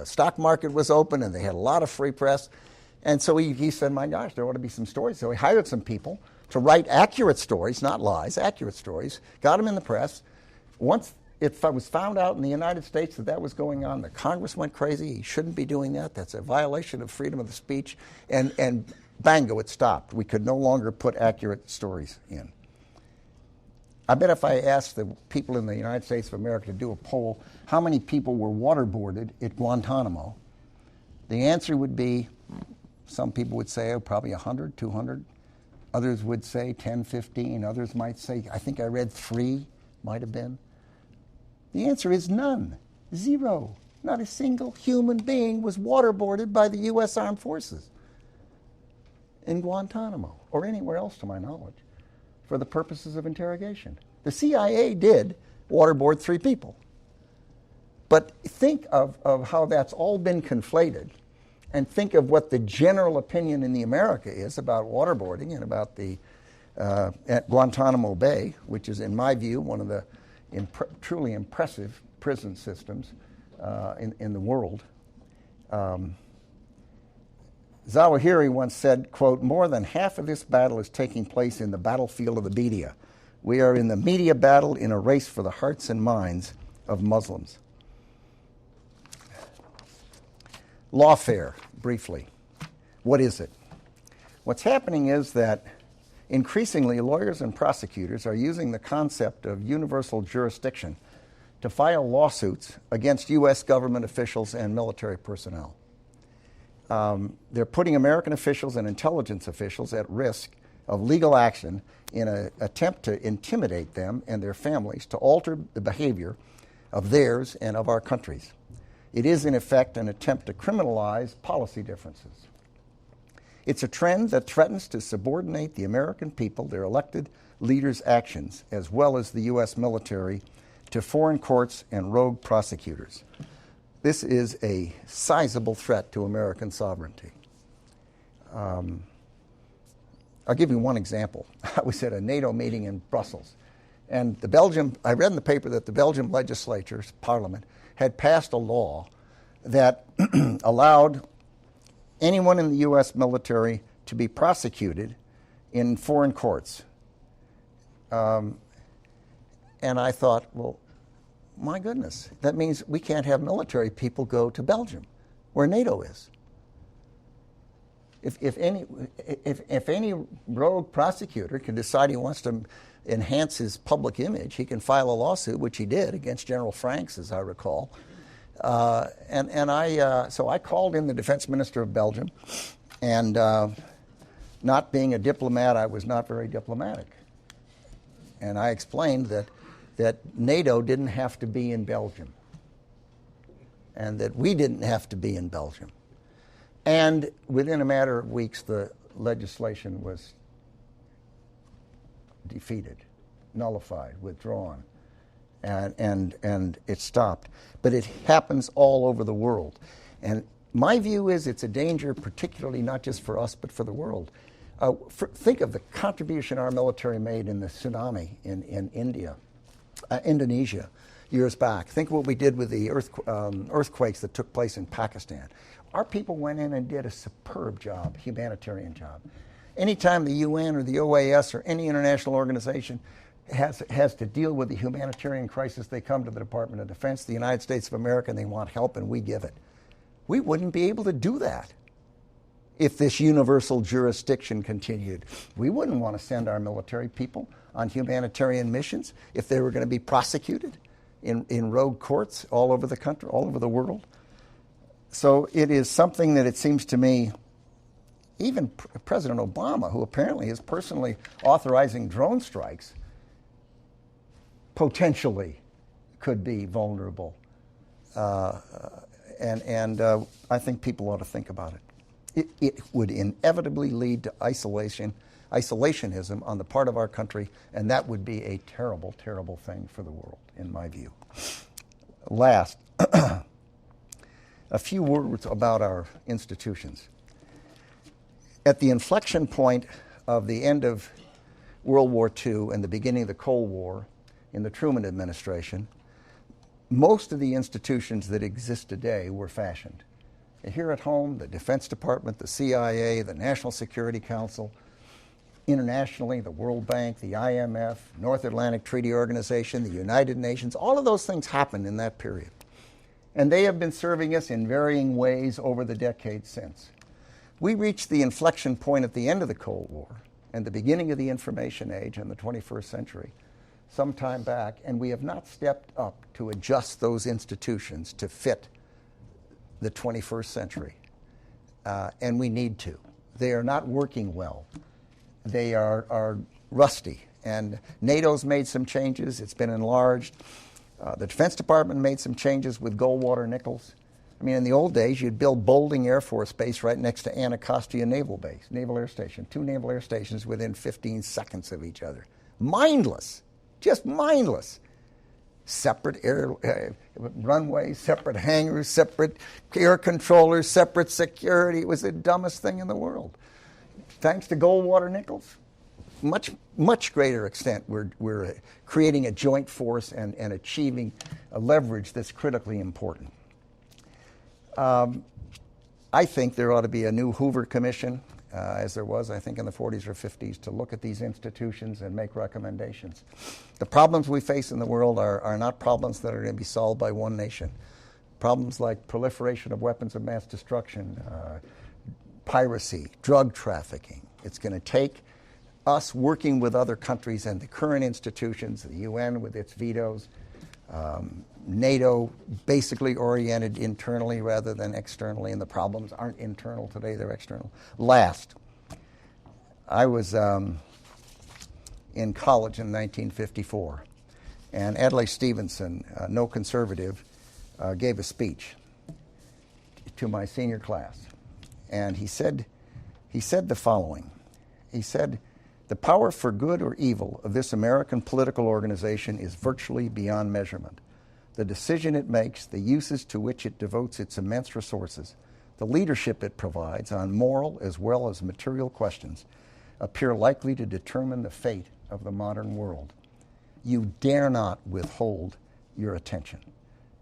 stock market was open, and they had a lot of free press. And so he said, my gosh, there ought to be some stories. So he hired some people to write accurate stories, not lies, accurate stories, got them in the press. Once it was found out in the United States that was going on, the Congress went crazy. He shouldn't be doing that. That's a violation of freedom of the speech. And bango, it stopped. We could no longer put accurate stories in. I bet if I asked the people in the United States of America to do a poll, how many people were waterboarded at Guantanamo, the answer would be, some people would say, probably 100, 200. Others would say 10, 15. Others might say, I think I read 3, might have been. The answer is none. 0. Not a single human being was waterboarded by the U.S. Armed Forces in Guantanamo or anywhere else, to my knowledge, for the purposes of interrogation. The CIA did waterboard 3 people. But think of how that's all been conflated, and think of what the general opinion in the America is about waterboarding and about the at Guantanamo Bay, which is, in my view, one of the truly impressive prison systems in the world. Zawahiri once said, quote, more than half of this battle is taking place in the battlefield of the media. We are in the media battle in a race for the hearts and minds of Muslims. Lawfare, briefly. What is it? What's happening is that increasingly lawyers and prosecutors are using the concept of universal jurisdiction to file lawsuits against U.S. government officials and military personnel. They're putting American officials and intelligence officials at risk of legal action in an attempt to intimidate them and their families to alter the behavior of theirs and of our countries. It is, in effect, an attempt to criminalize policy differences. It's a trend that threatens to subordinate the American people, their elected leaders' actions, as well as the U.S. military, to foreign courts and rogue prosecutors. This is a sizable threat to American sovereignty. I'll give you one example. I was at a NATO meeting in Brussels, and I read in the paper that the Belgian legislature's parliament had passed a law that allowed anyone in the U.S. military to be prosecuted in foreign courts. And I thought, well, my goodness, that means we can't have military people go to Belgium, where NATO is. If any rogue prosecutor can decide he wants to enhance his public image, he can file a lawsuit, which he did against General Franks, as I recall. So I called in the defense minister of Belgium, and not being a diplomat, I was not very diplomatic. And I explained that NATO didn't have to be in Belgium, and that we didn't have to be in Belgium. And within a matter of weeks, the legislation was defeated, nullified, withdrawn, and it stopped. But it happens all over the world. And my view is it's a danger, particularly not just for us, but for the world. Think of the contribution our military made in the tsunami in Indonesia years back. Think what we did with the earthquakes that took place in Pakistan. Our people went in and did a superb job, humanitarian job. Anytime the UN or the OAS or any international organization has to deal with the humanitarian crisis, they come to the Department of Defense, the United States of America, and they want help, and we give it. We wouldn't be able to do that if this universal jurisdiction continued. We wouldn't want to send our military people on humanitarian missions if they were going to be prosecuted in rogue courts all over the country, all over the world. So it is something that it seems to me, even President Obama, who apparently is personally authorizing drone strikes, potentially could be vulnerable. And I think people ought to think about it. It would inevitably lead to isolation isolationism on the part of our country, and that would be a terrible, terrible thing for the world, in my view. Last, a few words about our institutions. At the inflection point of the end of World War II and the beginning of the Cold War in the Truman administration, most of the institutions that exist today were fashioned. Here at home, the Defense Department, the CIA, the National Security Council, internationally, the World Bank, the IMF, North Atlantic Treaty Organization, the United Nations, all of those things happened in that period. And they have been serving us in varying ways over the decades since. We reached the inflection point at the end of the Cold War and the beginning of the information age in the 21st century some time back, and we have not stepped up to adjust those institutions to fit the 21st century. And we need to. They are not working well. They are rusty. And NATO's made some changes. It's been enlarged. The Defense Department made some changes with Goldwater Nichols. I mean, in the old days, you'd build Bolding Air Force Base right next to Anacostia Naval Base, Naval Air Station, 2 naval air stations within 15 seconds of each other. Mindless, just mindless. Separate runways, separate hangars, separate air controllers, separate security. It was the dumbest thing in the world. Thanks to Goldwater Nichols, much greater extent, we're creating a joint force and achieving a leverage that's critically important. I think there ought to be a new Hoover Commission, as there was, I think, in the 40s or 50s, to look at these institutions and make recommendations. The problems we face in the world are not problems that are going to be solved by one nation. Problems like proliferation of weapons of mass destruction, piracy, drug trafficking. It's going to take us working with other countries and the current institutions, the UN with its vetoes, NATO basically oriented internally rather than externally, and the problems aren't internal today, they're external. Last, I was in college in 1954, and Adlai Stevenson, no conservative, gave a speech to my senior class, and he said the following. He said, "The power for good or evil of this American political organization is virtually beyond measurement. The decision it makes, the uses to which it devotes its immense resources, the leadership it provides on moral as well as material questions appear likely to determine the fate of the modern world. You dare not withhold your attention.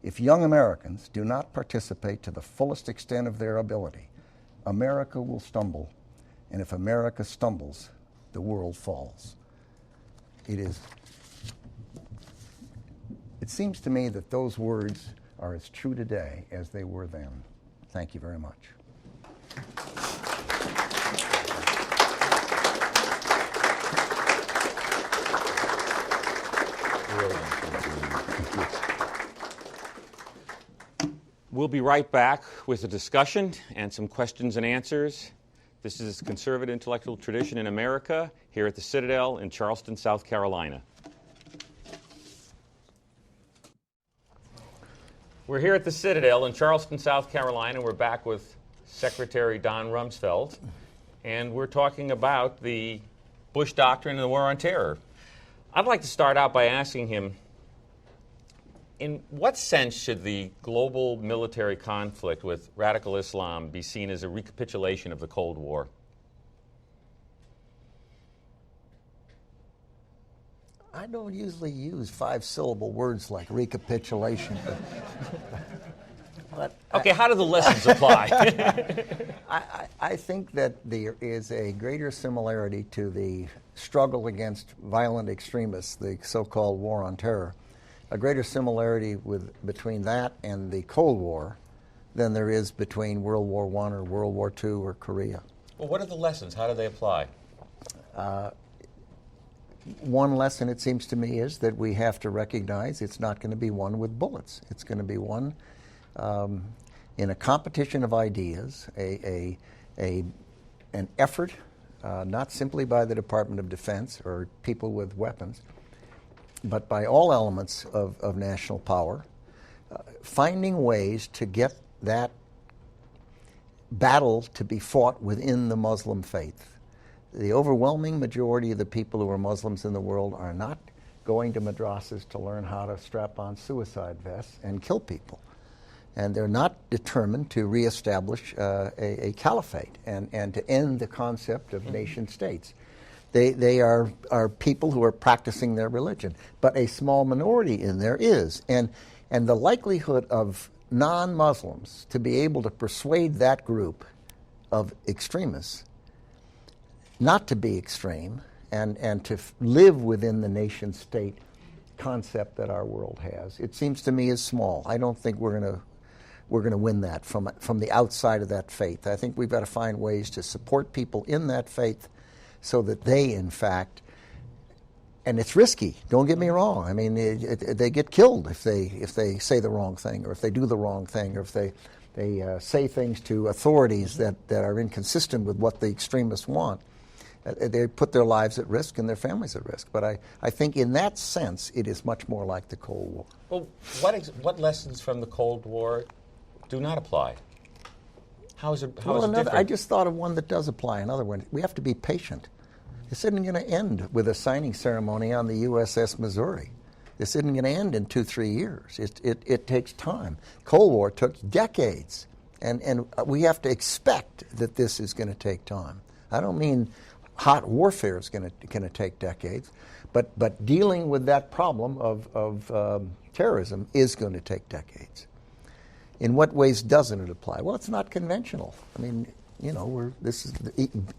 If young Americans do not participate to the fullest extent of their ability, America will stumble, and if America stumbles, the world falls." It seems to me that those words are as true today as they were then. Thank you very much. We'll be right back with a discussion and some questions and answers. This is Conservative Intellectual Tradition in America here at the Citadel in Charleston, South Carolina. We're here at the Citadel in Charleston, South Carolina. We're back with Secretary Don Rumsfeld, and we're talking about the Bush Doctrine and the War on Terror. I'd like to start out by asking him, in what sense should the global military conflict with radical Islam be seen as a recapitulation of the Cold War? I don't usually use 5-syllable words like recapitulation. But okay, how do the lessons apply? I think that there is a greater similarity to the struggle against violent extremists, the so-called War on Terror, a greater similarity between that and the Cold War than there is between World War I or World War II or Korea. Well, what are the lessons? How do they apply? One lesson, it seems to me, is that we have to recognize it's not going to be won with bullets. It's going to be won in a competition of ideas, an effort, not simply by the Department of Defense or people with weapons, but by all elements of national power, finding ways to get that battle to be fought within the Muslim faith. the overwhelming majority of the people who are Muslims in the world are not going to madrasas to learn how to strap on suicide vests and kill people. And they're not determined to reestablish a caliphate and to end the concept of nation states. They are people who are practicing their religion, but a small minority in there is. And the likelihood of non-Muslims to be able to persuade that group of extremists not to be extreme and to live within the nation state concept that our world has, it seems to me is small. I don't think we're going to win that from the outside of that faith. I think we've got to find ways to support people in that faith so that they, in fact, and it's risky, don't get me wrong. I mean, they get killed if they say the wrong thing, or if they do the wrong thing, or if they say things to authorities that are inconsistent with what the extremists want. They put their lives at risk and their families at risk. But I think in that sense, it is much more like the Cold War. Well, what lessons from the Cold War do not apply? How is it different? I just thought of one that does apply. Another one. We have to be patient. This isn't going to end with a signing ceremony on the USS Missouri. This isn't going to end in 2-3 years. It takes time. Cold War took decades, and we have to expect that this is going to take time. I don't mean hot warfare is going to take decades, but dealing with that problem of terrorism is going to take decades. In what ways doesn't it apply? Well, it's not conventional. I mean,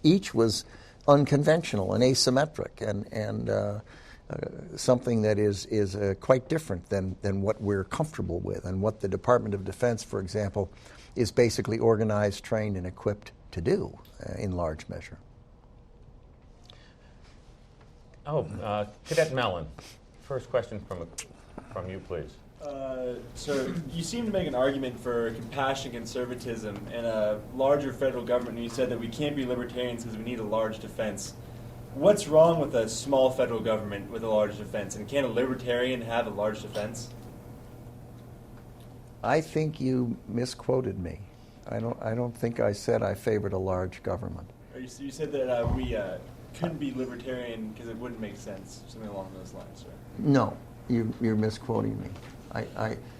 each was unconventional and asymmetric, and something that is quite different than what we're comfortable with, and what the Department of Defense, for example, is basically organized, trained, and equipped to do in large measure. Cadet Mellon, first question from you, please. Sir, you seem to make an argument for compassionate conservatism and a larger federal government, and you said that we can't be libertarians because we need a large defense. What's wrong with a small federal government with a large defense, and can a libertarian have a large defense? I think you misquoted me. I don't think I said I favored a large government. You said that we couldn't be libertarian because it wouldn't make sense, something along those lines, sir. No, you're misquoting me.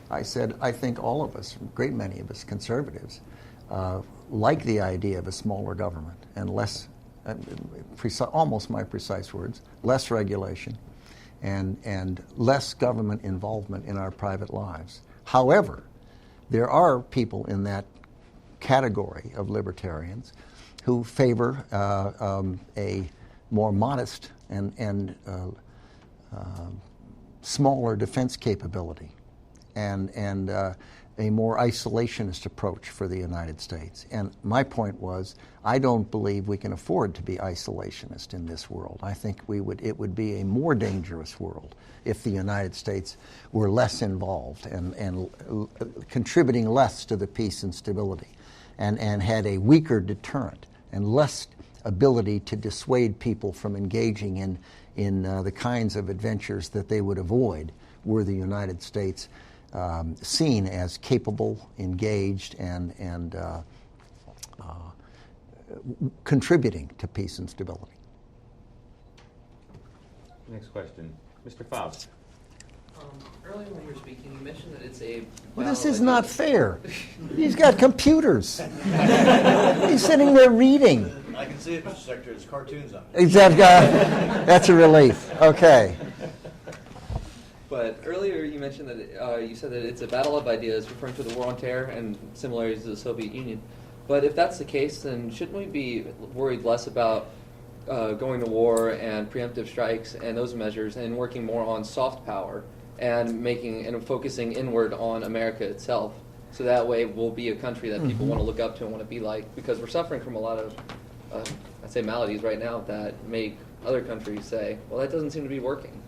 I said I think all of us, a great many of us conservatives, like the idea of a smaller government and less, almost my precise words, less regulation and less government involvement in our private lives. However, there are people in that category of libertarians who favor a more modest and smaller defense capability and a more isolationist approach for the United States. And my point was, I don't believe we can afford to be isolationist in this world. I think it would be a more dangerous world if the United States were less involved and contributing less to the peace and stability, and had a weaker deterrent and less ability to dissuade people from engaging in the kinds of adventures that they would avoid were the United States seen as capable, engaged, and contributing to peace and stability. Next question. Mr. Faust. Earlier when you were speaking, you mentioned that it's a... Well, this is not fair. He's got computers. He's sitting there reading. I can see it, Mr. Secretary. There's cartoons on it. Exactly. That's a relief. Okay. But earlier you mentioned that you said that it's a battle of ideas, referring to the war on terror and similarities to the Soviet Union. But if that's the case, then shouldn't we be worried less about going to war and preemptive strikes and those measures, and working more on soft power and focusing inward on America itself? So that way we'll be a country that people want to look up to and want to be like, because we're suffering from a lot of, I'd say, maladies right now that make other countries say, well, that doesn't seem to be working.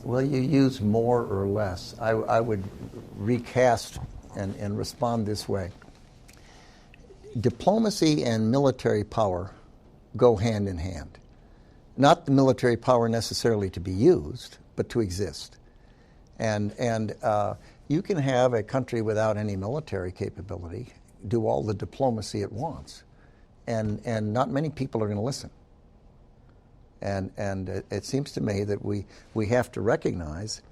Well, you use more or less. I would recast and respond this way. Diplomacy and military power go hand in hand. Not the military power necessarily to be used, but to exist. And you can have a country without any military capability do all the diplomacy it wants. And not many people are going to listen. And it seems to me that we have to recognize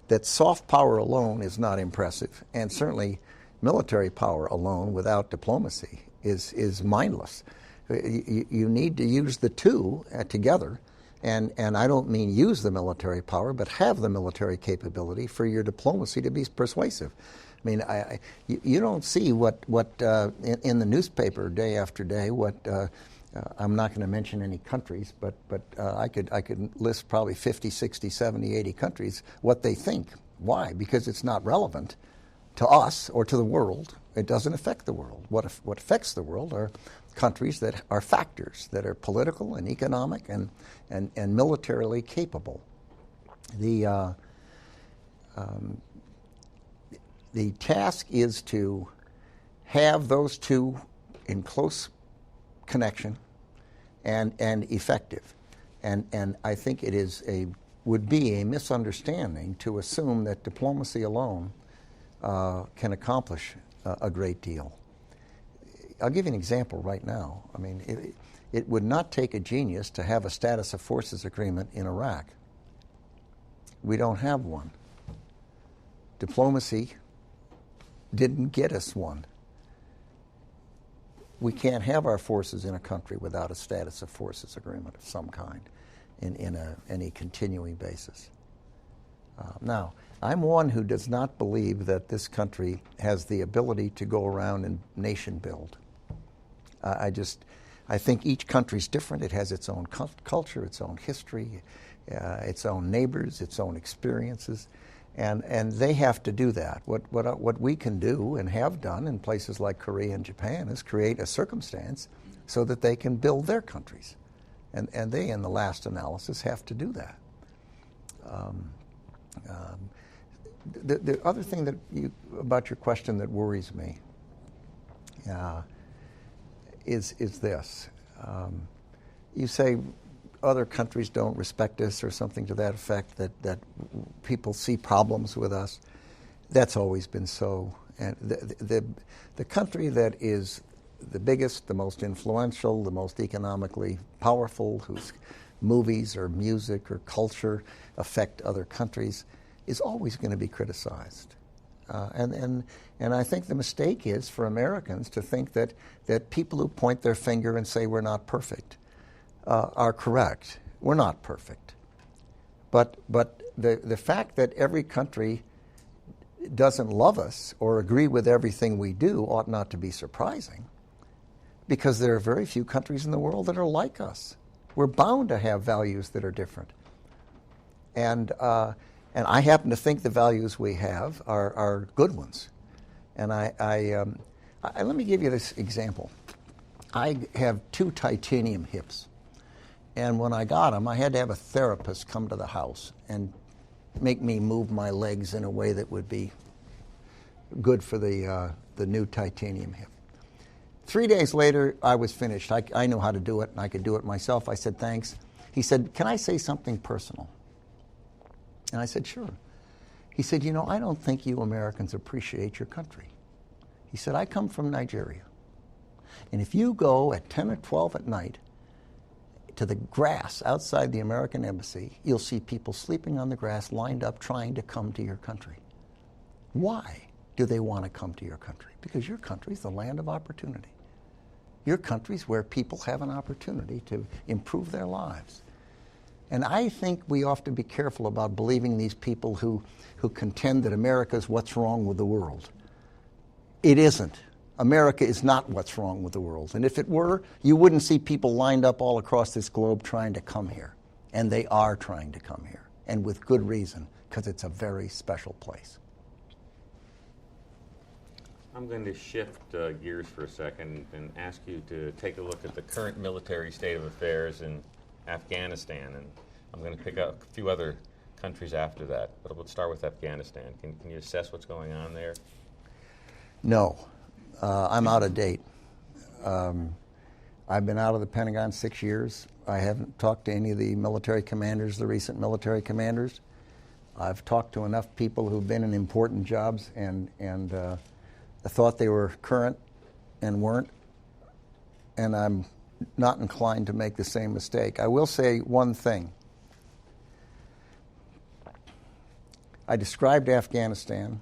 that soft power alone is not impressive, and certainly military power alone without diplomacy is mindless. You need to use the two together, and I don't mean use the military power, but have the military capability for your diplomacy to be persuasive. I mean, you don't see what in the newspaper day after day what. I'm not going to mention any countries, but I could list probably 50, 60, 70, 80 countries, what they think. Why? Because it's not relevant to us or to the world. It doesn't affect the world. What affects the world are countries that are factors, that are political and economic and militarily capable. The task is to have those two in close connection and effective, and I think it would be a misunderstanding to assume that diplomacy alone can accomplish a great deal. I'll give you an example right now. I mean, it would not take a genius to have a status of forces agreement in Iraq. We don't have one. Diplomacy didn't get us one. We can't have our forces in a country without a status of forces agreement of some kind in any continuing basis. Now, I'm one who does not believe that this country has the ability to go around and nation build. I think each country's different. It has its own culture, its own history, its own neighbors, its own experiences. And they have to do that. What we can do and have done in places like Korea and Japan is create a circumstance so that they can build their countries. And they, in the last analysis, have to do that. The other thing about your question that worries me is this. You say other countries don't respect us or something to that effect, that people see problems with us. That's always been so. And the country that is the biggest, the most influential, the most economically powerful, whose movies or music or culture affect other countries, is always going to be criticized. And I think the mistake is for Americans to think that people who point their finger and say we're not perfect are correct. We're not perfect. But the fact that every country doesn't love us or agree with everything we do ought not to be surprising, because there are very few countries in the world that are like us. We're bound to have values that are different. And I happen to think the values we have are good ones. And let me give you this example. I have 2 titanium hips. And when I got them, I had to have a therapist come to the house and make me move my legs in a way that would be good for the new titanium hip. 3 days later, I was finished. I knew how to do it, and I could do it myself. I said, thanks. He said, can I say something personal? And I said, sure. He said, I don't think you Americans appreciate your country. He said, I come from Nigeria. And if you go at 10 or 12 at night to the grass outside the American embassy, you'll see people sleeping on the grass lined up trying to come to your country. Why do they want to come to your country? Because your country is the land of opportunity. Your country is where people have an opportunity to improve their lives. And I think we ought to be careful about believing these people who contend that America is what's wrong with the world. It isn't. America is not what's wrong with the world. And if it were, you wouldn't see people lined up all across this globe trying to come here. And they are trying to come here, and with good reason, because it's a very special place. I'm going to shift gears for a second and ask you to take a look at the current military state of affairs in Afghanistan. And I'm going to pick up a few other countries after that. But we'll start with Afghanistan. Can you assess what's going on there? No. I'm out of date. I've been out of the Pentagon 6 years. I haven't talked to any of the military commanders, the recent military commanders. I've talked to enough people who've been in important jobs and I thought they were current and weren't, and I'm not inclined to make the same mistake. I will say one thing. I described Afghanistan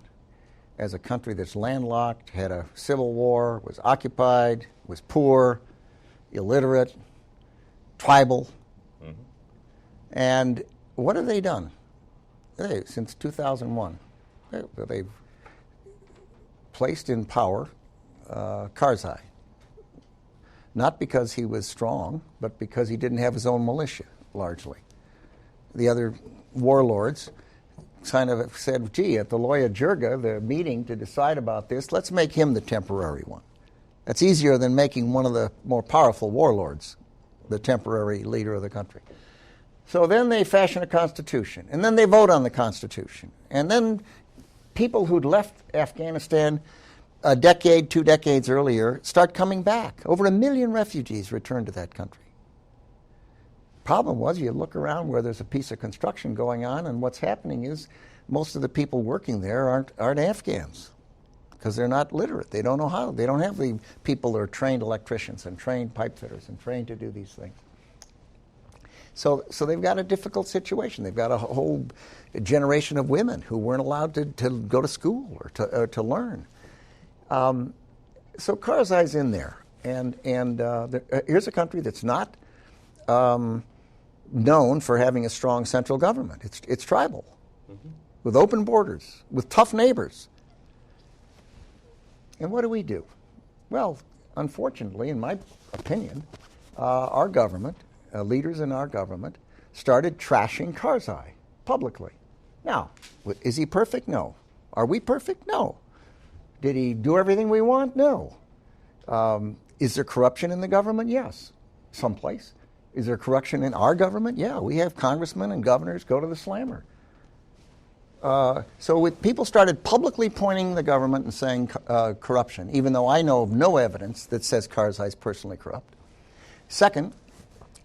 as a country that's landlocked, had a civil war, was occupied, was poor, illiterate, tribal. Mm-hmm. And what have they done? Since 2001, they've placed in power Karzai. Not because he was strong, but because he didn't have his own militia, largely. The other warlords kind of said, gee, at the Loya Jirga, the meeting to decide about this, let's make him the temporary one. That's easier than making one of the more powerful warlords the temporary leader of the country. So then they fashion a constitution, and then they vote on the constitution. And then people who'd left Afghanistan a decade, 2 decades earlier start coming back. Over 1 million refugees returned to that country. Problem was, you look around where there's a piece of construction going on, and what's happening is most of the people working there aren't Afghans because they're not literate. They don't know how. They don't have the people that are trained electricians and trained pipe fitters and trained to do these things. So they've got a difficult situation. They've got a whole generation of women who weren't allowed to go to school or to learn. So Karzai's in there, and here's a country that's not known for having a strong central government. It's tribal, mm-hmm. with open borders, with tough neighbors. And what do? Well, unfortunately, in my opinion, our government, leaders in our government, started trashing Karzai publicly. Now, is he perfect? No. Are we perfect? No. Did he do everything we want? No. Is there corruption in the government? Yes, someplace. Is there corruption in our government? Yeah, we have congressmen and governors go to the slammer. So people started publicly pointing the government and saying corruption, even though I know of no evidence that says Karzai's personally corrupt. Second,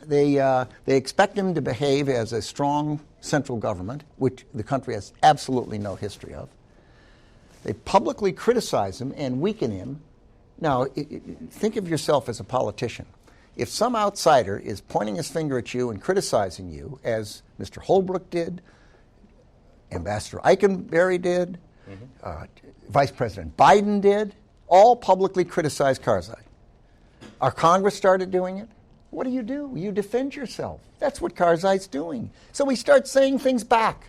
they expect him to behave as a strong central government, which the country has absolutely no history of. They publicly criticize him and weaken him. Now, think of yourself as a politician. If some outsider is pointing his finger at you and criticizing you, as Mr. Holbrooke did, Ambassador Eikenberry did, mm-hmm. Vice President Biden did, all publicly criticized Karzai. Our Congress started doing it. What do? You defend yourself. That's what Karzai's doing. So we start saying things back.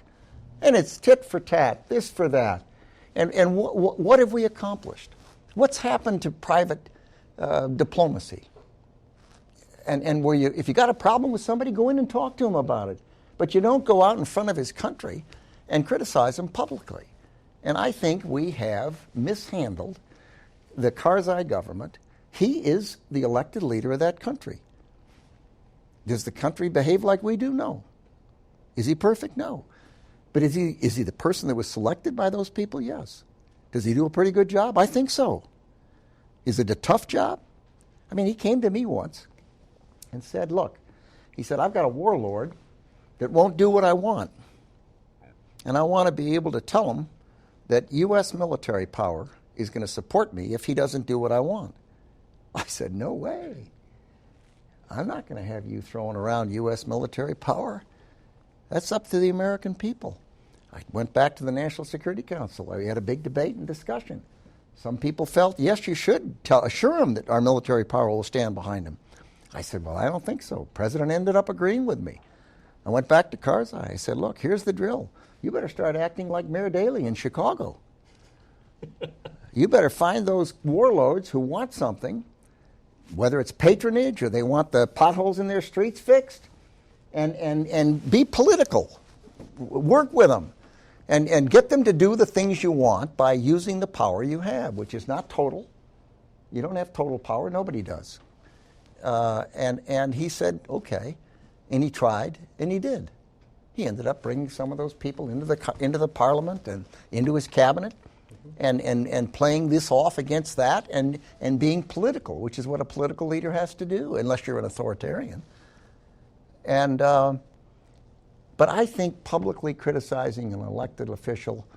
And it's tit for tat, this for that. And what have we accomplished? What's happened to private diplomacy? And where if you got a problem with somebody, go in and talk to him about it. But you don't go out in front of his country and criticize him publicly. And I think we have mishandled the Karzai government. He is the elected leader of that country. Does the country behave like we do? No. Is he perfect? No. But is he the person that was selected by those people? Yes. Does he do a pretty good job? I think so. Is it a tough job? I mean, he came to me once and said, look, he said, I've got a warlord that won't do what I want. And I want to be able to tell him that U.S. military power is going to support me if he doesn't do what I want. I said, no way. I'm not going to have you throwing around U.S. military power. That's up to the American people. I went back to the National Security Council. We had a big debate and discussion. Some people felt, yes, you should assure him that our military power will stand behind him. I said, well, I don't think so. The president ended up agreeing with me. I went back to Karzai. I said, look, here's the drill. You better start acting like Mayor Daley in Chicago. You better find those warlords who want something, whether it's patronage or they want the potholes in their streets fixed, and be political. Work with them and get them to do the things you want by using the power you have, which is not total. You don't have total power. Nobody does. And he said, okay. And he tried, and he did. He ended up bringing some of those people into the parliament and into his cabinet, and playing this off against that, and being political, which is what a political leader has to do, unless you're an authoritarian. And but I think publicly criticizing an elected official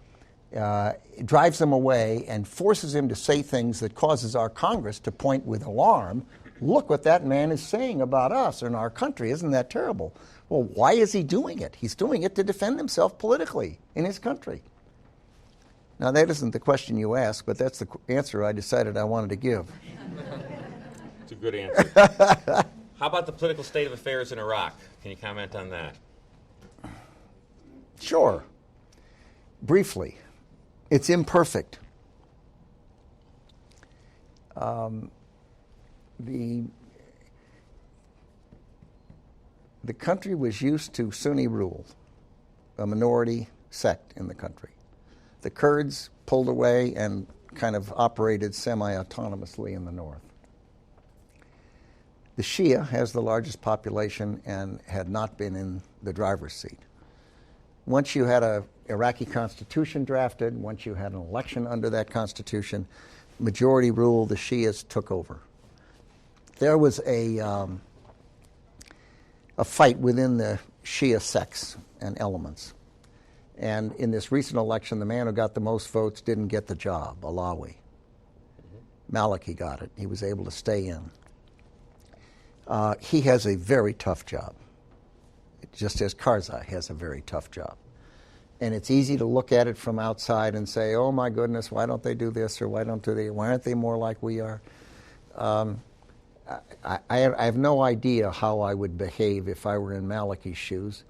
drives him away and forces him to say things that causes our Congress to point with alarm. Look what that man is saying about us and our country. Isn't that terrible? Well, why is he doing it? He's doing it to defend himself politically in his country. Now, that isn't the question you asked, but that's the answer I decided I wanted to give. It's a good answer. How about the political state of affairs in Iraq? Can you comment on that? Sure. Briefly, it's imperfect. The country was used to Sunni rule, a minority sect in the country. The Kurds pulled away and kind of operated semi-autonomously in the north. The Shia has the largest population and had not been in the driver's seat. Once you had an Iraqi constitution drafted, once you had an election under that constitution, majority rule, the Shias took over. There was a fight within the Shia sects and elements. And in this recent election, the man who got the most votes didn't get the job, Alawi. Maliki got it. He was able to stay in. He has a very tough job, just as Karzai has a very tough job. And it's easy to look at it from outside and say, oh my goodness, why don't they do this, or why aren't they more like we are? I have no idea how I would behave if I were in Maliki's shoes,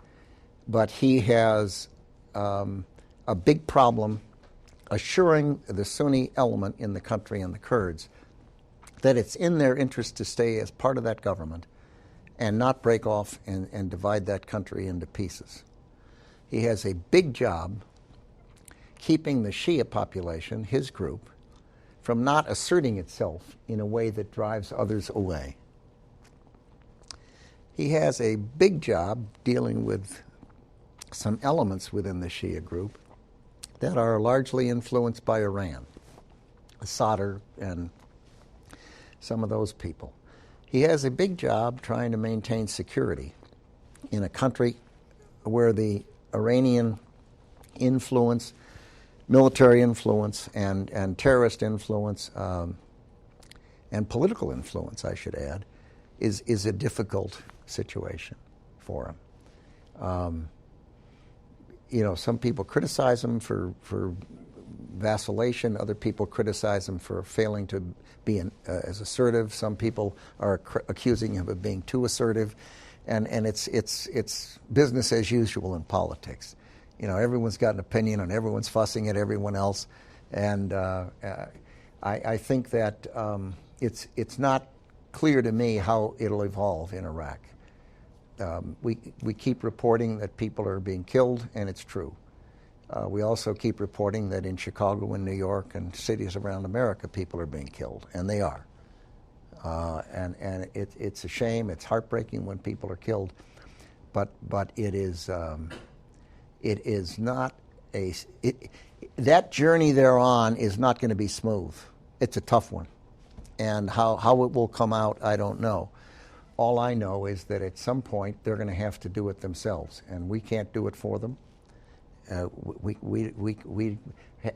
but he has a big problem assuring the Sunni element in the country and the Kurds that it's in their interest to stay as part of that government and not break off and divide that country into pieces. He has a big job keeping the Shia population, his group, from not asserting itself in a way that drives others away. He has a big job dealing with some elements within the Shia group that are largely influenced by Iran, Sadr and some of those people. He has a big job trying to maintain security in a country where the Iranian influence, military influence, and terrorist influence, and political influence, I should add, is a difficult situation for him. Some people criticize him for vacillation. Other people criticize him for failing to be as assertive. Some people are accusing him of being too assertive, and it's business as usual in politics. Everyone's got an opinion, and everyone's fussing at everyone else, and I think that it's not clear to me how it'll evolve in Iraq. We keep reporting that people are being killed, and it's true. We also keep reporting that in Chicago and New York and cities around America, people are being killed, and they are. And it's a shame. It's heartbreaking when people are killed, but it is not that journey they're on is not going to be smooth. It's a tough one, and how it will come out, I don't know. All I know is that at some point they're going to have to do it themselves, and we can't do it for them.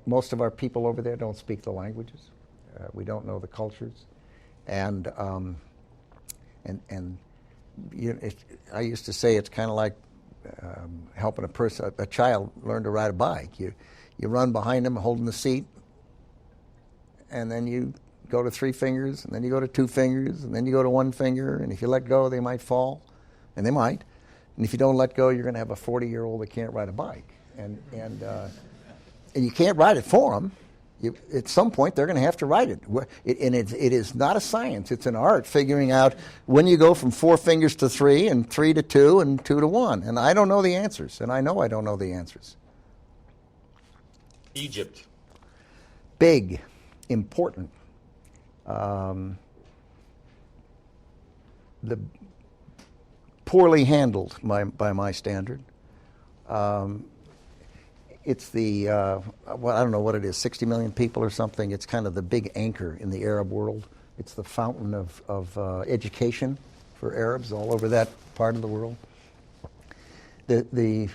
Most of our people over there don't speak the languages. We don't know the cultures, and I used to say it's kind of like helping a child learn to ride a bike. You run behind them holding the seat, and then you go to 3 fingers, and then you go to 2 fingers, and then you go to 1 finger, and if you let go, they might fall, and they might. And if you don't let go, you're going to have a 40-year-old that can't ride a bike, and you can't ride it for them. At some point, they're going to have to ride it. And it is not a science; it's an art, figuring out when you go from 4 fingers to 3, and 3 to 2, and 2 to 1. And I don't know the answers, and I know I don't know the answers. Egypt. Big, important. The poorly handled by my standard. It's the, I don't know what it is, 60 million people or something. It's kind of the big anchor in the Arab world. It's the fountain of education for Arabs all over that part of the world. The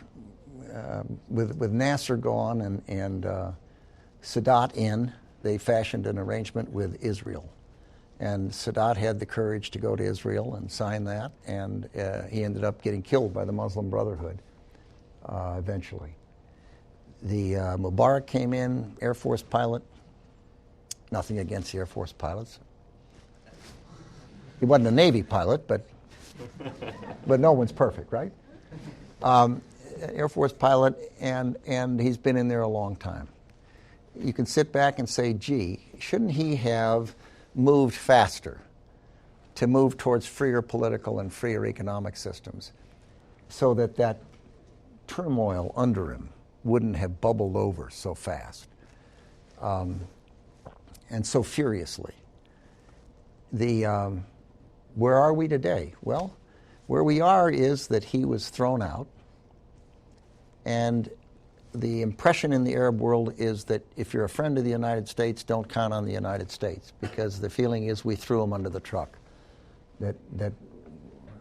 with Nasser gone and Sadat in, they fashioned an arrangement with Israel. And Sadat had the courage to go to Israel and sign that, and he ended up getting killed by the Muslim Brotherhood eventually. The Mubarak came in, Air Force pilot. Nothing against the Air Force pilots. He wasn't a Navy pilot, but no one's perfect, right? Air Force pilot, and he's been in there a long time. You can sit back and say, gee, shouldn't he have moved faster to move towards freer political and freer economic systems so that turmoil under him wouldn't have bubbled over so fast and so furiously. Where are we today? Well, where we are is that he was thrown out, and the impression in the Arab world is that if you're a friend of the United States, don't count on the United States, because the feeling is we threw him under the truck. That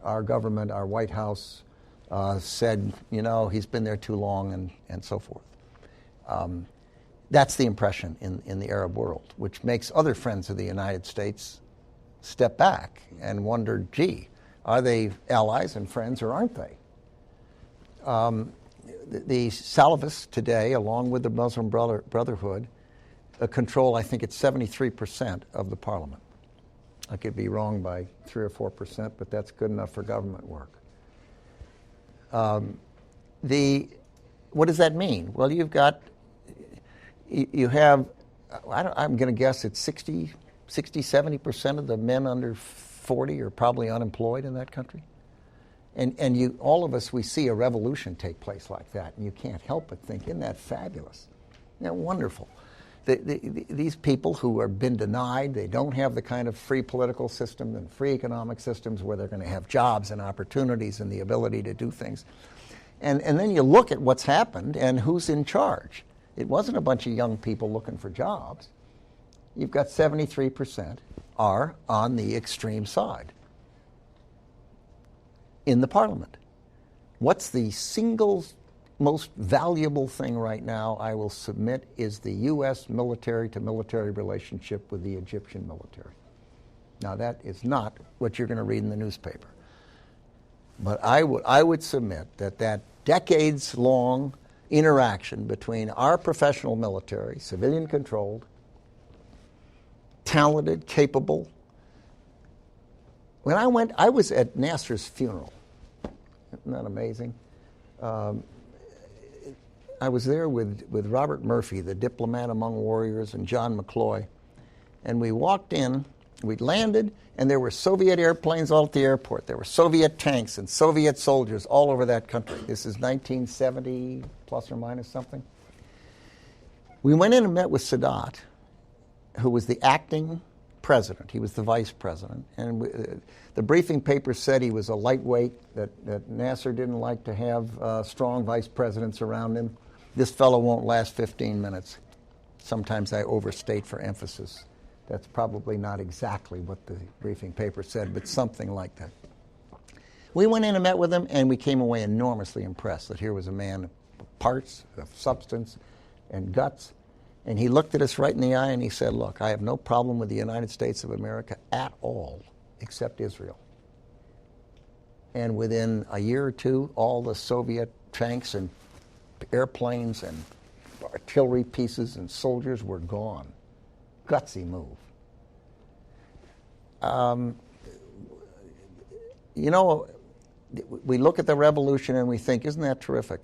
our government, our White House, said, he's been there too long, and so forth. That's the impression in the Arab world, which makes other friends of the United States step back and wonder, gee, are they allies and friends or aren't they? The Salafists today, along with the Muslim Brotherhood, control, I think it's 73% of the parliament. I could be wrong by 3 or 4%, but that's good enough for government work. What does that mean? Well, you have, I'm going to guess it's 60, 70% of the men under 40 are probably unemployed in that country. And all of us, we see a revolution take place like that, and you can't help but think, isn't that fabulous? Isn't that wonderful? These people who have been denied, they don't have the kind of free political system and free economic systems where they're going to have jobs and opportunities and the ability to do things. And then you look at what's happened and who's in charge. It wasn't a bunch of young people looking for jobs. You've got 73% are on the extreme side in the parliament. What's the single most valuable thing right now, I will submit, is the U.S. military-to-military relationship with the Egyptian military. Now, that is not what you're going to read in the newspaper. But I would submit that decades-long interaction between our professional military, civilian-controlled, talented, capable. When I was at Nasser's funeral. Isn't that amazing? I was there with Robert Murphy, the diplomat among warriors, and John McCloy. And we walked in, we landed, and there were Soviet airplanes all at the airport. There were Soviet tanks and Soviet soldiers all over that country. This is 1970, plus or minus something. We went in and met with Sadat, who was the acting president. He was the vice president. And the briefing paper said he was a lightweight, that Nasser didn't like to have strong vice presidents around him. This fellow won't last 15 minutes. Sometimes I overstate for emphasis. That's probably not exactly what the briefing paper said, but something like that. We went in and met with him, and we came away enormously impressed that here was a man of parts, of substance, and guts. And he looked at us right in the eye and he said, look, I have no problem with the United States of America at all, except Israel. And within a year or two, all the Soviet tanks and airplanes and artillery pieces and soldiers were gone. Gutsy move. We look at the revolution and we think, isn't that terrific?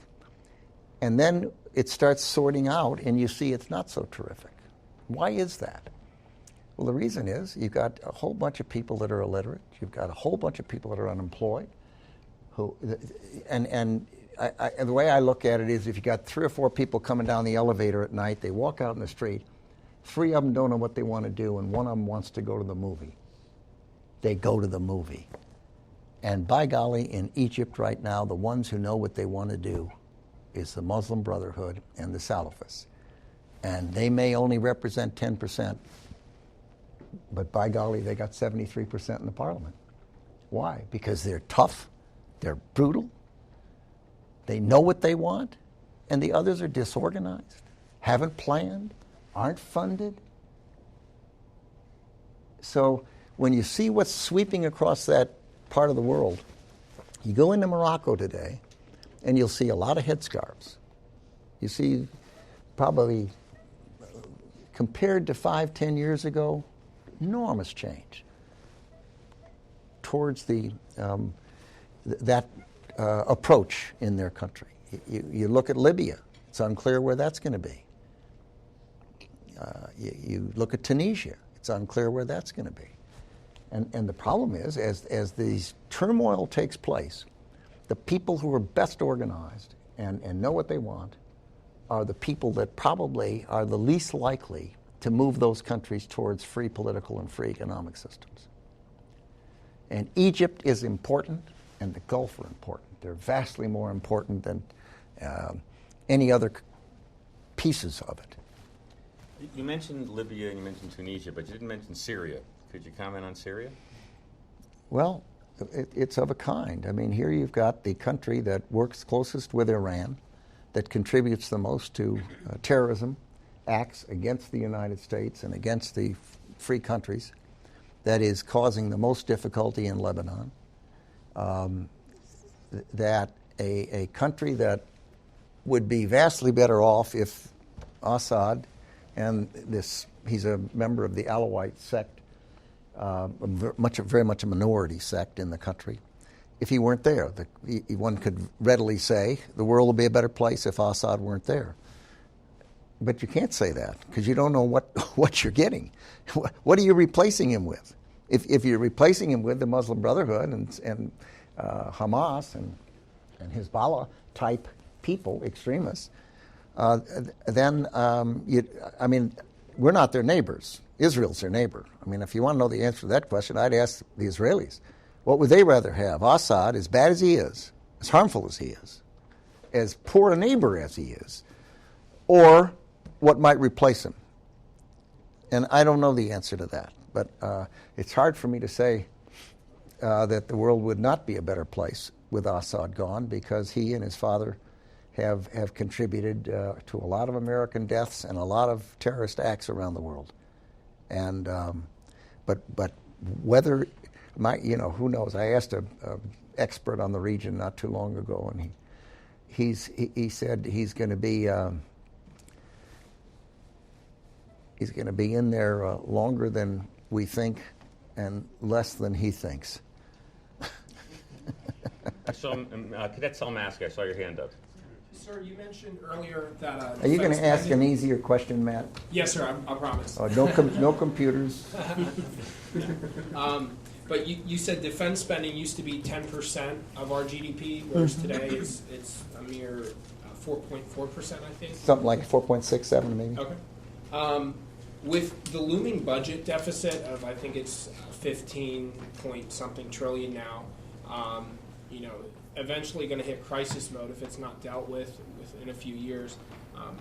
And then it starts sorting out and you see it's not so terrific. Why is that? Well, the reason is you've got a whole bunch of people that are illiterate. You've got a whole bunch of people that are unemployed. And the way I look at it is if you got 3 or 4 people coming down the elevator at night, they walk out in the street, 3 of them don't know what they want to do, and 1 of them wants to go to the movie. They go to the movie. And by golly, in Egypt right now, the ones who know what they want to do is the Muslim Brotherhood and the Salafists. And they may only represent 10%, but by golly, they got 73% in the parliament. Why? Because they're tough, they're brutal, they know what they want, and the others are disorganized, haven't planned, aren't funded. So when you see what's sweeping across that part of the world, you go into Morocco today, and you'll see a lot of headscarves. You see probably, compared to 5-10 years ago, enormous change towards that approach in their country. You look at Libya, it's unclear where that's going to be. You look at Tunisia, it's unclear where that's going to be. And the problem is, as these turmoil takes place, the people who are best organized and know what they want are the people that probably are the least likely to move those countries towards free political and free economic systems. And Egypt is important, and the Gulf are important. They're vastly more important than any other pieces of it. You mentioned Libya and you mentioned Tunisia, but you didn't mention Syria. Could you comment on Syria? Well, it's of a kind. I mean, here you've got the country that works closest with Iran, that contributes the most to terrorism acts against the United States and against the free countries, that is causing the most difficulty in Lebanon, that a country that would be vastly better off if Assad, and he's a member of the Alawite sect, very much a minority sect in the country. If he weren't there, one could readily say the world would be a better place if Assad weren't there. But you can't say that because you don't know what you're getting. What are you replacing him with? If you're replacing him with the Muslim Brotherhood and Hamas and Hezbollah type people, extremists, then we're not their neighbors. Israel's their neighbor. I mean, if you want to know the answer to that question, I'd ask the Israelis. What would they rather have? Assad, as bad as he is, as harmful as he is, as poor a neighbor as he is, or what might replace him? And I don't know the answer to that. But it's hard for me to say that the world would not be a better place with Assad gone, because he and his father have contributed to a lot of American deaths and a lot of terrorist acts around the world. And but whether who knows? I asked an expert on the region not too long ago, and he said he's going to be in there longer than we think and less than he thinks. So, Cadet Salmaska, I saw your hand up. Sir, you mentioned earlier that... Are you going to ask an easier question, Matt? Yes, sir, I promise. No computers. But you said defense spending used to be 10% of our GDP, whereas today it's a mere 4.4%, I think. Something like 4.67 maybe. Okay. With the looming budget deficit of, I think it's 15 point something trillion now, eventually going to hit crisis mode if it's not dealt with within a few years.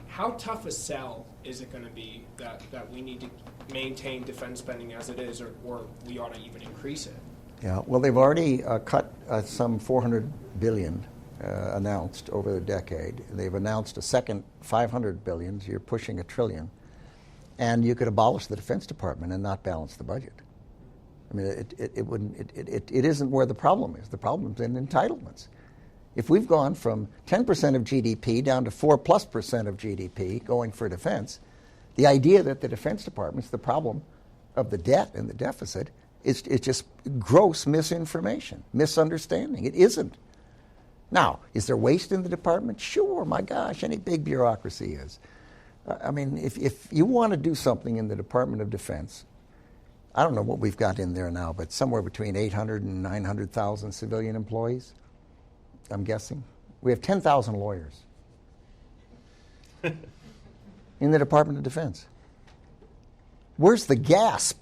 How tough a sell is it going to be that we need to maintain defense spending as it is, or we ought to even increase it? Yeah, well, they've already cut some $400 billion announced over the decade. They've announced a second $500 billion, so you're pushing $1 trillion. And you could abolish the Defense Department and not balance the budget. I mean, it isn't where the problem is. The problem is in entitlements. If we've gone from 10% of GDP down to 4+% of GDP going for defense, the idea that the Defense Department's the problem of the debt and the deficit is just gross misinformation, misunderstanding. It isn't. Now, is there waste in the department? Sure, my gosh, any big bureaucracy is. I mean, if you want to do something in the Department of Defense, I don't know what we've got in there now, but somewhere between 800 and 900,000 civilian employees, I'm guessing. We have 10,000 lawyers in the Department of Defense. Where's the gasp?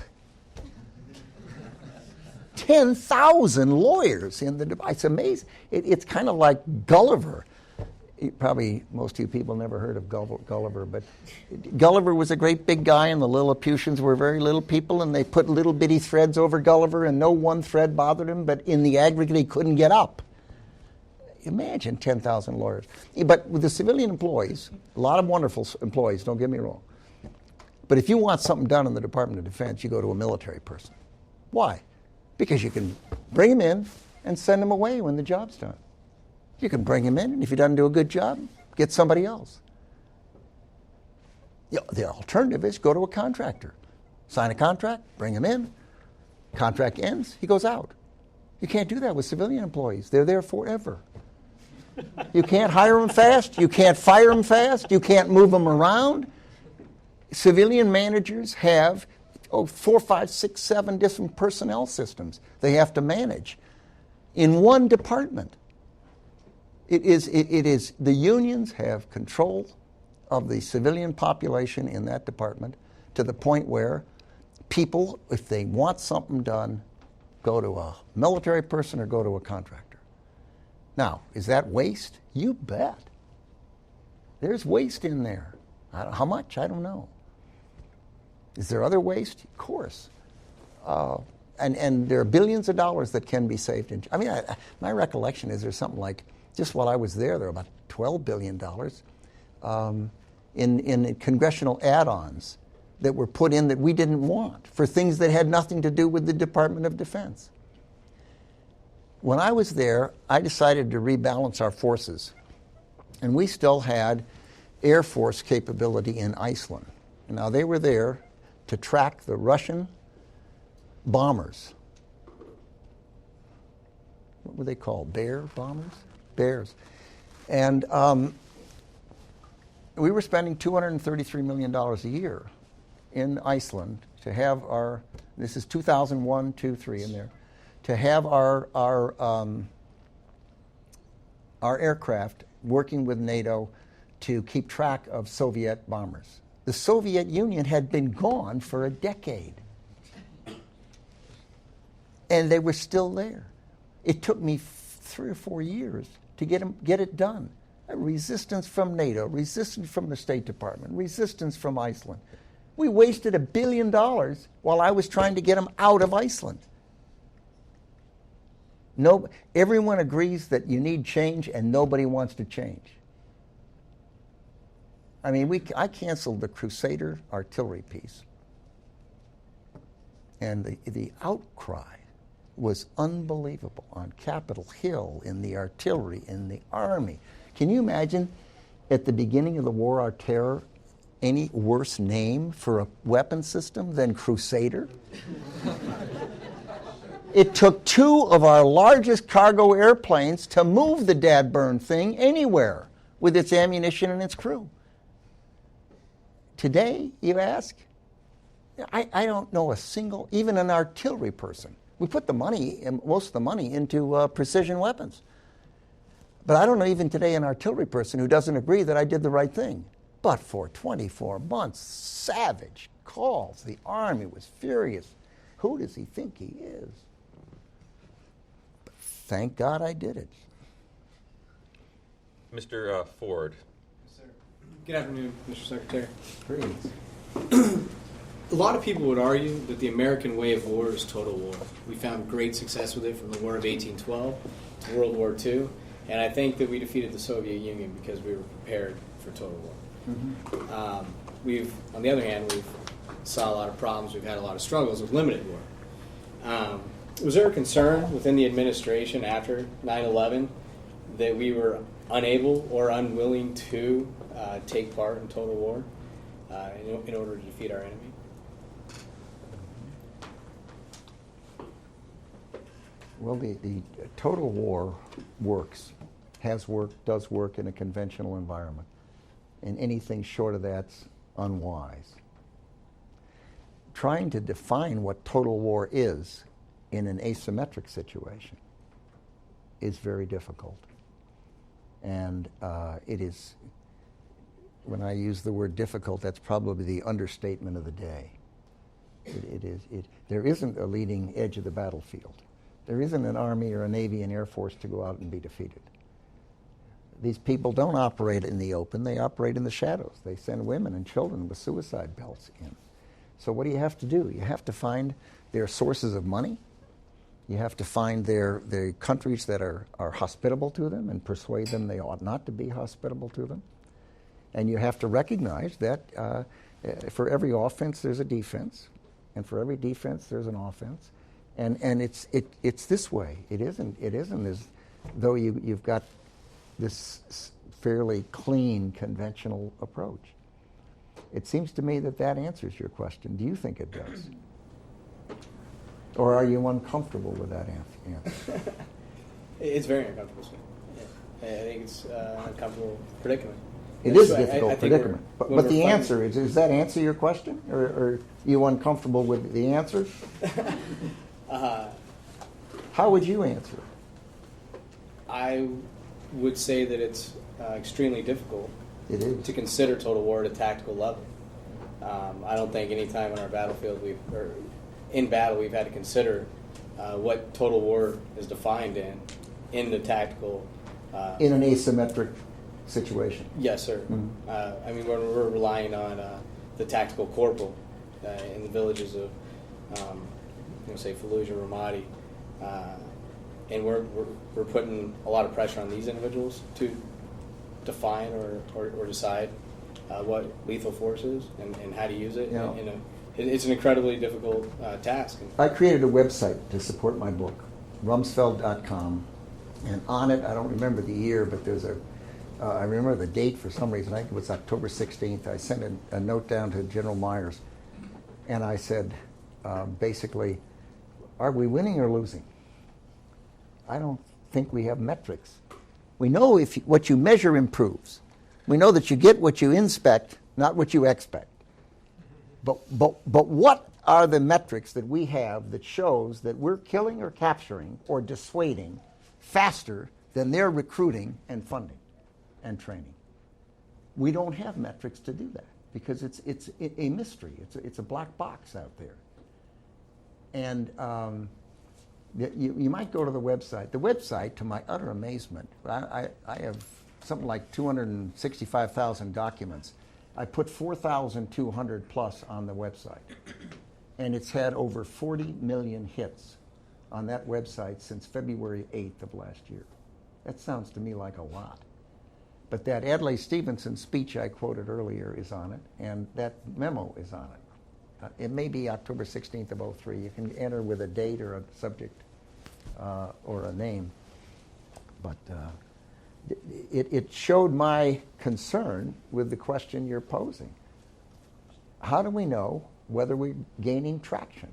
10,000 lawyers in the it's amazing. It's kind of like Gulliver. Probably most of you people never heard of Gulliver, but Gulliver was a great big guy, and the Lilliputians were very little people, and they put little bitty threads over Gulliver, and no one thread bothered him, but in the aggregate he couldn't get up. Imagine 10,000 lawyers. But with the civilian employees, a lot of wonderful employees, don't get me wrong. But if you want something done in the Department of Defense, you go to a military person. Why? Because you can bring him in and send him away when the job's done. You can bring him in, and if he doesn't do a good job, get somebody else. The alternative is go to a contractor. Sign a contract, bring him in. Contract ends, he goes out. You can't do that with civilian employees. They're there forever. You can't hire them fast. You can't fire them fast. You can't move them around. Civilian managers have 4, 5, 6, 7 different personnel systems they have to manage in one department. It is the unions have control of the civilian population in that department to the point where people, if they want something done, go to a military person or go to a contractor. Now, is that waste? You bet. There's waste in there. How much? I don't know. Is there other waste? Of course. And there are billions of dollars that can be saved. My recollection is there's something like, just while I was there were about $12 billion in congressional add-ons that were put in that we didn't want for things that had nothing to do with the Department of Defense. When I was there, I decided to rebalance our forces. And we still had Air Force capability in Iceland. Now, they were there to track the Russian bombers. What were they called? Bear bombers? Bears. And we were spending $233 million a year in Iceland to have our, this is 2001, 2, 3 in there, to have our aircraft working with NATO to keep track of Soviet bombers. The Soviet Union had been gone for a decade. And they were still there. It took me 3 or 4 years to get it done. Resistance from NATO, resistance from the State Department, resistance from Iceland. We wasted $1 billion while I was trying to get them out of Iceland. Everyone agrees that you need change, and nobody wants to change. I canceled the Crusader artillery piece, and the outcry was unbelievable on Capitol Hill, in the artillery, in the Army. Can you imagine at the beginning of the War on Terror any worse name for a weapon system than Crusader? It took 2 of our largest cargo airplanes to move the dadburn thing anywhere with its ammunition and its crew. Today, you ask, I don't know a single, even an artillery person. We put the money, most of the money, into precision weapons. But I don't know even today an artillery person who doesn't agree that I did the right thing. But for 24 months, savage calls. The Army was furious. Who does he think he is? But thank God I did it. Mr. Ford. Yes, sir. Good afternoon, Mr. Secretary. Great. A lot of people would argue that the American way of war is total war. We found great success with it from the War of 1812 to World War II, and I think that we defeated the Soviet Union because we were prepared for total war. Mm-hmm. On the other hand, we've saw a lot of problems. We've had a lot of struggles with limited war. Was there a concern within the administration after 9/11 that we were unable or unwilling to take part in total war in order to defeat our enemy? Well, the total war works, has worked, does work in a conventional environment. And anything short of that's unwise. Trying to define what total war is in an asymmetric situation is very difficult. And it is, when I use the word difficult, that's probably the understatement of the day. There isn't a leading edge of the battlefield. There isn't an Army or a Navy and Air Force to go out and be defeated. These people don't operate in the open, they operate in the shadows. They send women and children with suicide belts in. So what do you have to do? You have to find their sources of money, You have to find the countries that are hospitable to them and persuade them they ought not to be hospitable to them. And you have to recognize that for every offense there's a defense, and for every defense there's an offense. And it's this way. It isn't as though you've got this fairly clean, conventional approach. It seems to me that answers your question. Do you think it does? Or are you uncomfortable with that answer? It's very uncomfortable, sir. Yeah. I think it's an uncomfortable predicament. It is a difficult predicament. But the answer is, does that answer your question? Or are you uncomfortable with the answer? How would you answer it? I would say that it's extremely difficult to consider total war at a tactical level. I don't think any time on our battlefield in battle we've had to consider what total war is defined in the tactical. In an asymmetric situation. Yes, sir. Mm-hmm. I mean, we're relying on the tactical corporal in the villages of, say, Fallujah, Ramadi, and we're putting a lot of pressure on these individuals to define or decide what lethal force is and how to use it. Yeah. It's an incredibly difficult task. I created a website to support my book, rumsfeld.com, and on it, I don't remember the year, but there's I remember the date for some reason. I think it was October 16th. I sent a note down to General Myers, and I said, basically, are we winning or losing? I don't think we have metrics. We know if what you measure improves. We know that you get what you inspect, not what you expect. But what are the metrics that we have that shows that we're killing or capturing or dissuading faster than they're recruiting and funding and training? We don't have metrics to do that because it's a mystery. It's a black box out there. And you might go to the website. The website, to my utter amazement, I have something like 265,000 documents. I put 4,200 plus on the website. And it's had over 40 million hits on that website since February 8th of last year. That sounds to me like a lot. But that Adlai Stevenson speech I quoted earlier is on it, and that memo is on it. It may be October 16th of 03. You can enter with a date or a subject or a name. But it showed my concern with the question you're posing. How do we know whether we're gaining traction?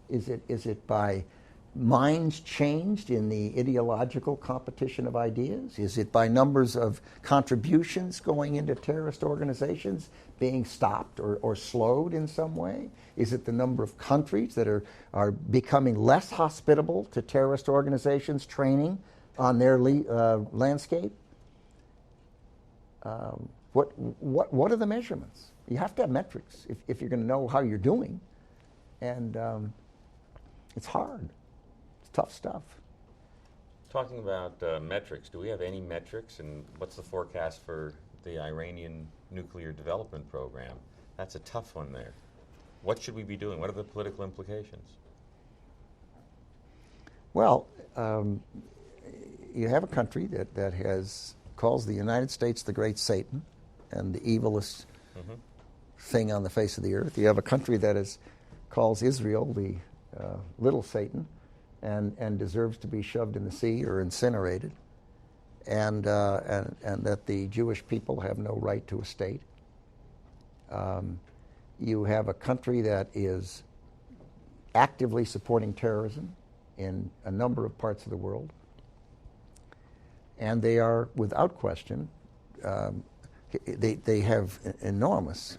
Is it by minds changed in the ideological competition of ideas? Is it by numbers of contributions going into terrorist organizations being stopped or slowed in some way? Is it the number of countries that are becoming less hospitable to terrorist organizations training on their landscape? What are the measurements? You have to have metrics if you're going to know how you're doing. And it's hard. It's tough stuff. Talking about metrics, do we have any metrics, and what's the forecast for the Iranian nuclear development program? That's a tough one there. What should we be doing? What are the political implications? Well, you have a country that calls the United States the Great Satan and the evilest thing on the face of the earth. You have a country that calls Israel the little Satan and deserves to be shoved in the sea or incinerated, and that the Jewish people have no right to a state. You have a country that is actively supporting terrorism in a number of parts of the world, and they are, without question, they have enormous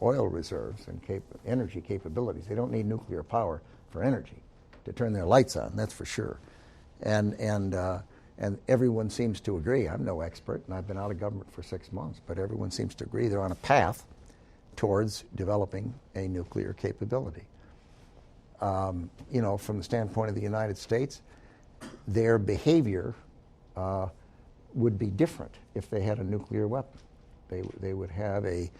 oil reserves and energy capabilities. They don't need nuclear power for energy to turn their lights on, that's for sure. And everyone seems to agree. I'm no expert, and I've been out of government for 6 months, but everyone seems to agree they're on a path towards developing a nuclear capability. From the standpoint of the United States, their behavior would be different if they had a nuclear weapon. They would have a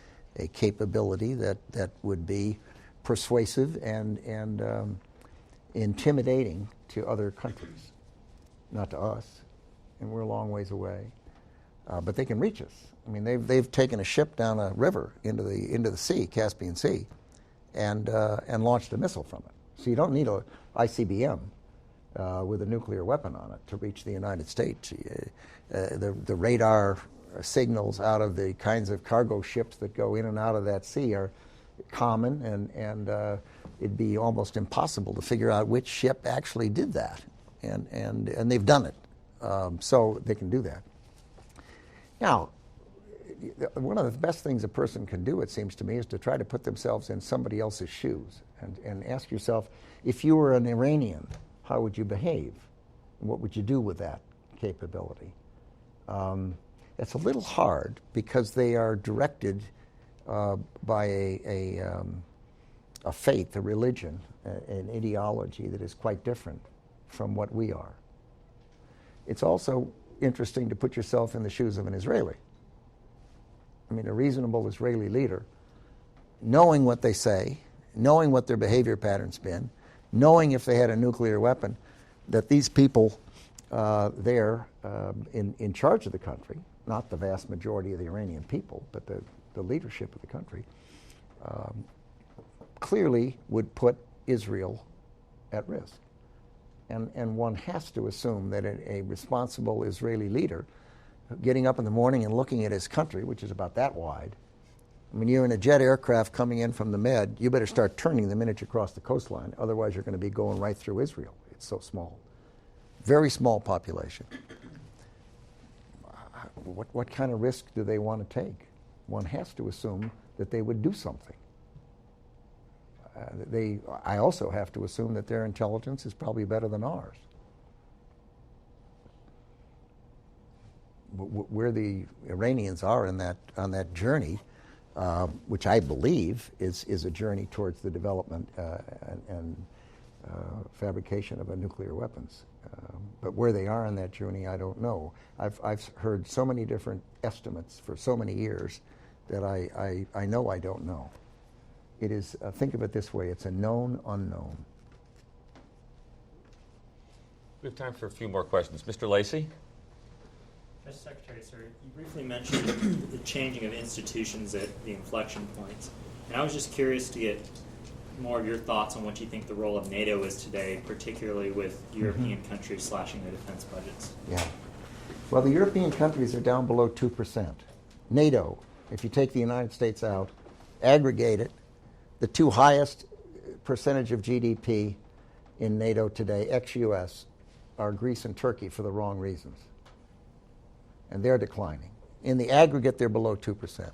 capability that would be persuasive and intimidating to other countries, not to us, and we're a long ways away. But they can reach us. I mean, they've taken a ship down a river into the sea, Caspian Sea, and launched a missile from it. So you don't need a ICBM with a nuclear weapon on it to reach the United States. The radar signals out of the kinds of cargo ships that go in and out of that sea are common, and it'd be almost impossible to figure out which ship actually did that, and they've done it, so they can do that. Now, one of the best things a person can do, it seems to me, is to try to put themselves in somebody else's shoes and ask yourself, if you were an Iranian, how would you behave? And what would you do with that capability? It's a little hard because they are directed by a faith, a religion, an ideology that is quite different from what we are. It's also interesting to put yourself in the shoes of an Israeli. I mean, a reasonable Israeli leader, knowing what they say, knowing what their behavior pattern's been, knowing if they had a nuclear weapon, that these people there in charge of the country, not the vast majority of the Iranian people, but the leadership of the country, clearly would put Israel at risk. And one has to assume that a responsible Israeli leader, getting up in the morning and looking at his country, which is about that wide, when you're in a jet aircraft coming in from the Med, you better start turning the minute you cross the coastline. Otherwise, you're going to be going right through Israel. It's so small. Very small population. What kind of risk do they want to take? One has to assume that they would do something. I also have to assume that their intelligence is probably better than ours. Where the Iranians are on that journey, which I believe is a journey towards the development and fabrication of nuclear weapons. But where they are on that journey, I don't know. I've heard so many different estimates for so many years that I know I don't know. It is, think of it this way, it's a known unknown. We have time for a few more questions. Mr. Lacey? Mr. Secretary, sir, you briefly mentioned the changing of institutions at the inflection points. And I was just curious to get more of your thoughts on what you think the role of NATO is today, particularly with European countries slashing their defense budgets. Yeah. Well, the European countries are down below 2%. NATO, if you take the United States out, aggregate it, the two highest percentage of GDP in NATO today, ex-US, are Greece and Turkey for the wrong reasons. And they're declining. In the aggregate, they're below 2%.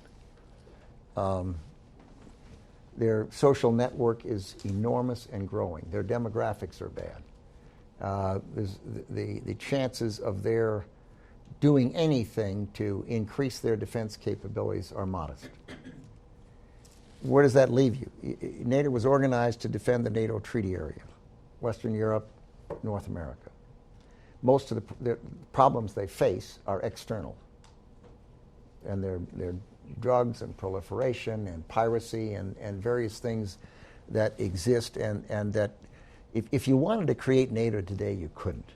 Their social network is enormous and growing. Their demographics are bad. The chances of their doing anything to increase their defense capabilities are modest. Where does that leave you? NATO was organized to defend the NATO treaty area, Western Europe, North America. Most of the problems they face are external. And they're drugs and proliferation and piracy and various things that exist and that if you wanted to create NATO today, you couldn't.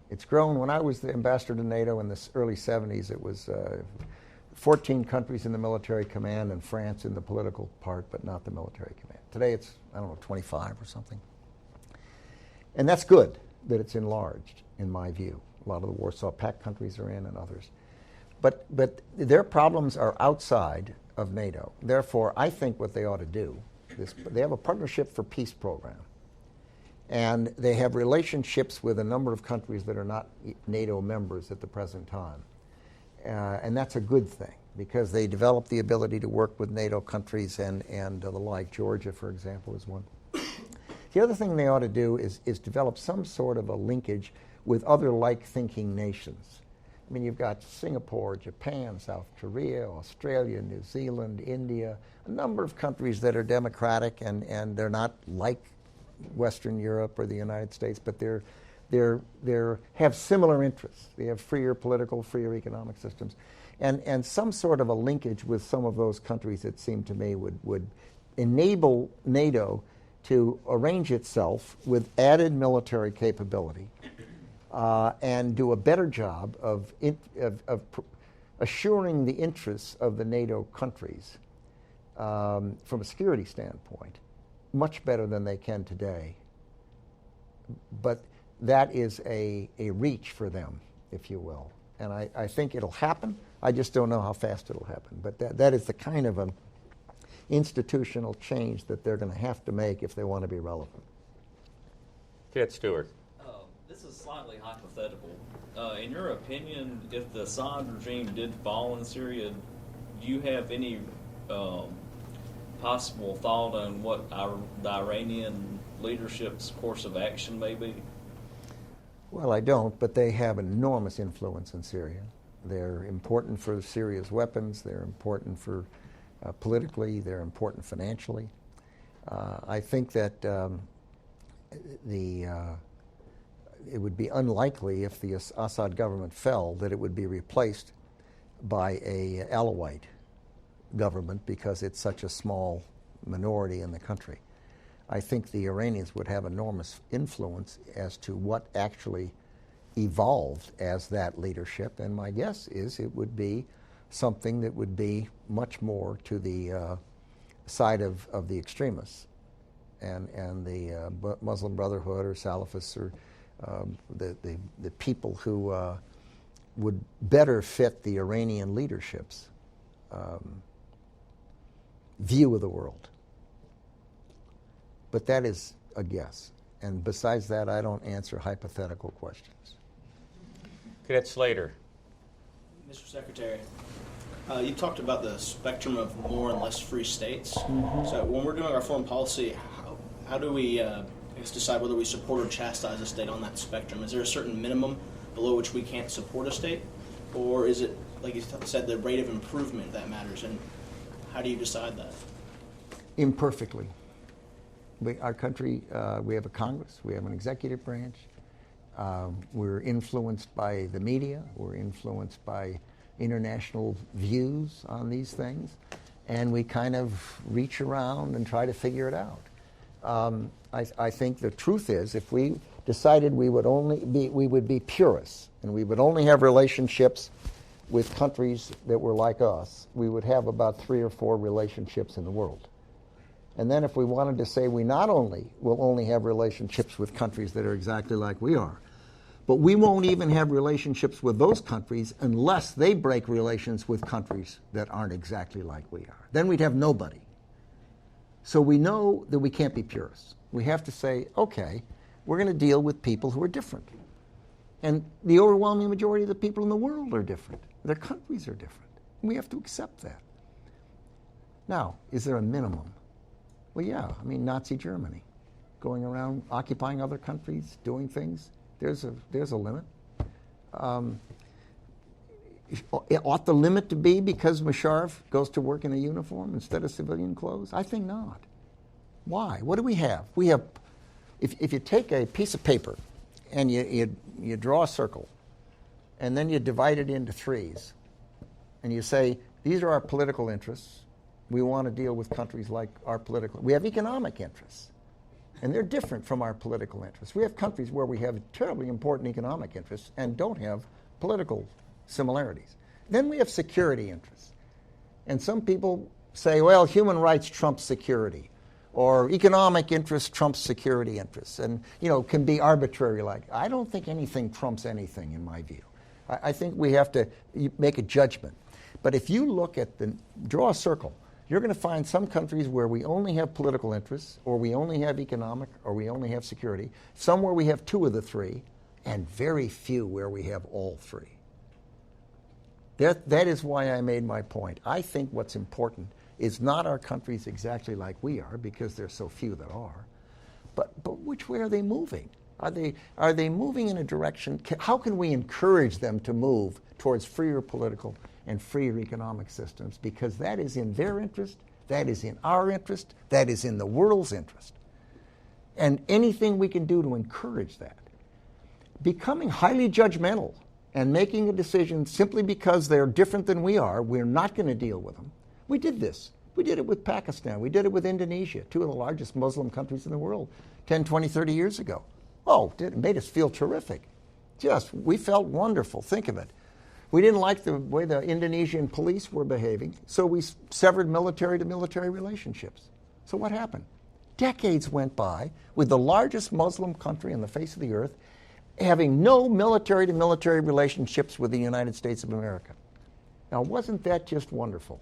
It's grown. When I was the ambassador to NATO in the early 70s, it was 14 countries in the military command and France in the political part, but not the military command. Today it's, 25 or something. And that's good that it's enlarged, in my view. A lot of the Warsaw Pact countries are in and others. But their problems are outside of NATO. Therefore, I think what they ought to do is they have a Partnership for Peace program. And they have relationships with a number of countries that are not NATO members at the present time. And that's a good thing because they develop the ability to work with NATO countries and the like. Georgia, for example, is one. The other thing they ought to do is develop some sort of a linkage with other like-thinking nations. I mean, you've got Singapore, Japan, South Korea, Australia, New Zealand, India, a number of countries that are democratic and they're not like Western Europe or the United States, but they have similar interests. They have freer political, freer economic systems. And some sort of a linkage with some of those countries, it seemed to me, would enable NATO to arrange itself with added military capability and do a better job of assuring the interests of the NATO countries from a security standpoint, much better than they can today. But that is a reach for them, if you will. And I think it'll happen. I just don't know how fast it'll happen. But that is the kind of an institutional change that they're going to have to make if they want to be relevant. Cadet Stewart. This is slightly hypothetical. In your opinion, if the Assad regime did fall in Syria, do you have any possible thought on what the Iranian leadership's course of action may be? Well, I don't, but they have enormous influence in Syria. They're important for Syria's weapons. They're important for politically. They're important financially. I think that it would be unlikely if the Assad government fell that it would be replaced by a Alawite government because it's such a small minority in the country. I think the Iranians would have enormous influence as to what actually evolved as that leadership, and my guess is it would be something that would be much more to the side of the extremists and the Muslim Brotherhood or Salafists or the people who would better fit the Iranian leadership's view of the world. But that is a guess. And besides that, I don't answer hypothetical questions. Cadet Slater. Mr. Secretary, you talked about the spectrum of more and less free states. So when we're doing our foreign policy, how do we decide whether we support or chastise a state on that spectrum? Is there a certain minimum below which we can't support a state? Or is it, like you said, the rate of improvement that matters? And how do you decide that? Imperfectly. Our country, we have a Congress, we have an executive branch. We're influenced by the media. We're influenced by international views on these things. And we kind of reach around and try to figure it out. I think the truth is, if we decided we would be purists and we would only have relationships with countries that were like us, we would have about 3 or 4 relationships in the world. And then if we wanted to say we not only will only have relationships with countries that are exactly like we are, but we won't even have relationships with those countries unless they break relations with countries that aren't exactly like we are. Then we'd have nobody. So we know that we can't be purists. We have to say, okay, we're going to deal with people who are different. And the overwhelming majority of the people in the world are different. Their countries are different. We have to accept that. Now, is there a minimum? Well, yeah. I mean, Nazi Germany, going around occupying other countries, doing things. There's a limit. Ought the limit to be because Musharraf goes to work in a uniform instead of civilian clothes? I think not. Why? What do we have? We have, if you take a piece of paper and you draw a circle, and then you divide it into 3s, and you say, these are our political interests. We want to deal with countries like our political. We have economic interests, and they're different from our political interests. We have countries where we have terribly important economic interests and don't have political similarities. Then we have security interests. And some people say, well, human rights trumps security, or economic interests trumps security interests, and can be arbitrary like. I don't think anything trumps anything in my view. I think we have to make a judgment. But if you look at draw a circle, you're going to find some countries where we only have political interests, or we only have economic, or we only have security, some where we have 2 of the 3, and very few where we have all 3. That is why I made my point. I think what's important is not our countries exactly like we are, because there's so few that are, but which way are they moving? Are they moving in a direction? How can we encourage them to move towards freer political and freer economic systems? Because that is in their interest, that is in our interest, that is in the world's interest. And anything we can do to encourage that. Becoming highly judgmental and making a decision simply because they're different than we are, we're not going to deal with them. We did this We did it with Pakistan. We did it with Indonesia, two of the largest Muslim countries in the world, 10, 20, 30 years ago. Oh, it made us feel terrific. We felt wonderful. Think of it. We didn't like the way the Indonesian police were behaving, so we severed military-to-military relationships. So what happened? Decades went by with the largest Muslim country on the face of the earth having no military-to-military relationships with the United States of America. Now, wasn't that just wonderful?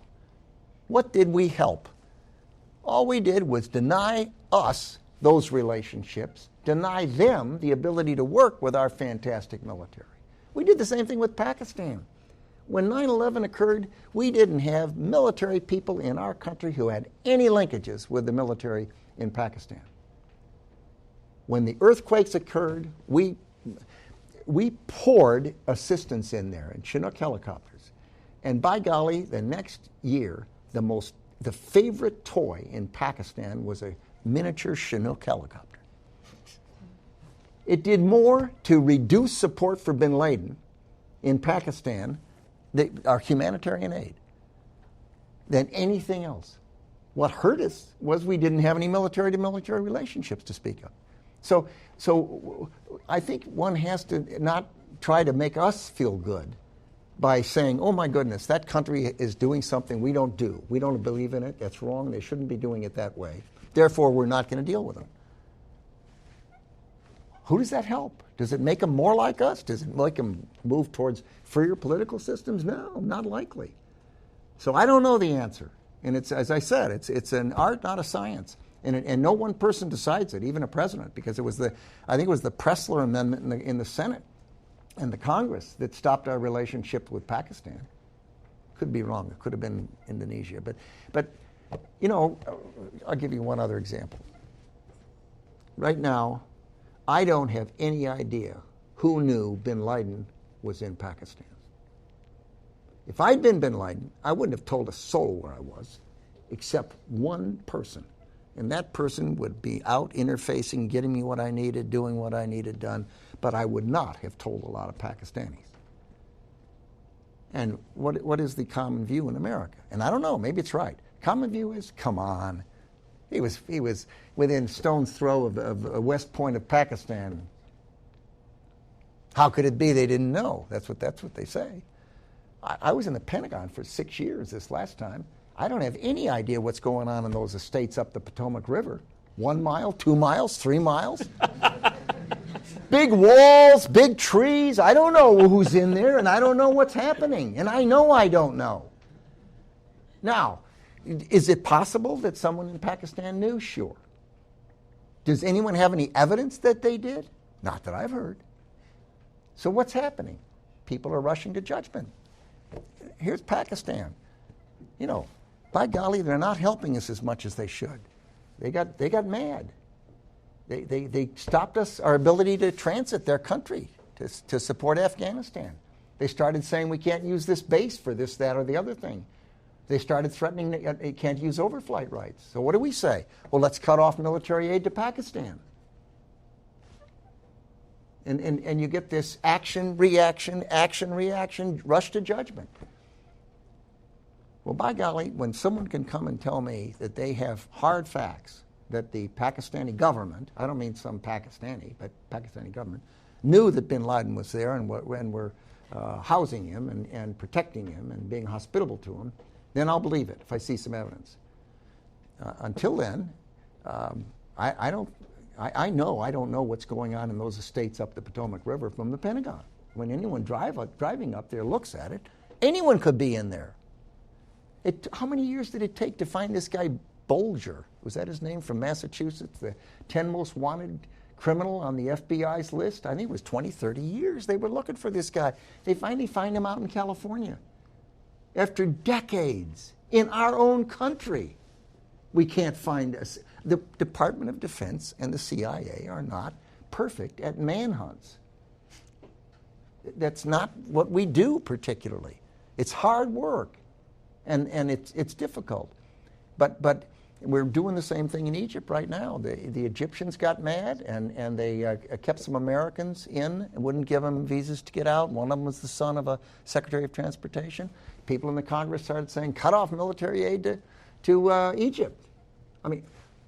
What did we help? All we did was deny us those relationships, deny them the ability to work with our fantastic military. We did the same thing with Pakistan. When 9/11 occurred, we didn't have military people in our country who had any linkages with the military in Pakistan. When the earthquakes occurred, we poured assistance in there in Chinook helicopters. And by golly, the next year, the favorite toy in Pakistan was a miniature Chinook helicopter. It did more to reduce support for bin Laden in Pakistan, our humanitarian aid, than anything else. What hurt us was we didn't have any military-to-military relationships to speak of. So I think one has to not try to make us feel good by saying, oh my goodness, that country is doing something we don't do. We don't believe in it. That's wrong. They shouldn't be doing it that way. Therefore, we're not going to deal with them. Who does that help? Does it make them more like us? Does it make them move towards freer political systems? No, not likely. So I don't know the answer. And it's, as I said, it's an art, not a science. And no one person decides it, even a president, because I think it was the Pressler Amendment in the Senate and the Congress that stopped our relationship with Pakistan. Could be wrong. It could have been Indonesia. But you know, I'll give you one other example. Right now, I don't have any idea who knew bin Laden was in Pakistan. If I'd been bin Laden, I wouldn't have told a soul where I was, except one person. And that person would be out interfacing, getting me what I needed, doing what I needed done, but I would not have told a lot of Pakistanis. And what is the common view in America? And I don't know, maybe it's right. Common view is, come on. He was within stone's throw of West Point of Pakistan. How could it be they didn't know? That's what they say. I was in the Pentagon for 6 years this last time. I don't have any idea what's going on in those estates up the Potomac River. 1 mile, 2 miles, 3 miles. Big walls, big trees. I don't know who's in there, and I don't know what's happening. And I know I don't know. Now, is it possible that someone in Pakistan knew? Sure. Does anyone have any evidence that they did? Not that I've heard. So what's happening? People are rushing to judgment. Here's Pakistan. You know, by golly, they're not helping us as much as they should. They got mad. They stopped us, our ability to transit their country to support Afghanistan. They started saying we can't use this base for this, that, or the other thing. They started threatening that it can't use overflight rights. So what do we say? Well, let's cut off military aid to Pakistan. And you get this action, reaction, rush to judgment. Well, by golly, when someone can come and tell me that they have hard facts that the Pakistani government, I don't mean some Pakistani, but Pakistani government, knew that bin Laden was there and were housing him and protecting him and being hospitable to him, then I'll believe it if I see some evidence. Until then, I don't know what's going on in those estates up the Potomac River from the Pentagon. When anyone driving up there looks at it, anyone could be in there. How many years did it take to find this guy Bolger? Was that his name, from Massachusetts? The 10 most wanted criminal on the FBI's list? I think it was 20, 30 years they were looking for this guy. They finally find him out in California. After decades, in our own country, we can't find us. The Department of Defense and the CIA are not perfect at manhunts. That's not what we do particularly. It's hard work. And it's difficult. But we're doing the same thing in Egypt right now. The Egyptians got mad, and they kept some Americans in and wouldn't give them visas to get out. One of them was the son of a Secretary of Transportation. People in the Congress started saying, cut off military aid to Egypt. I mean,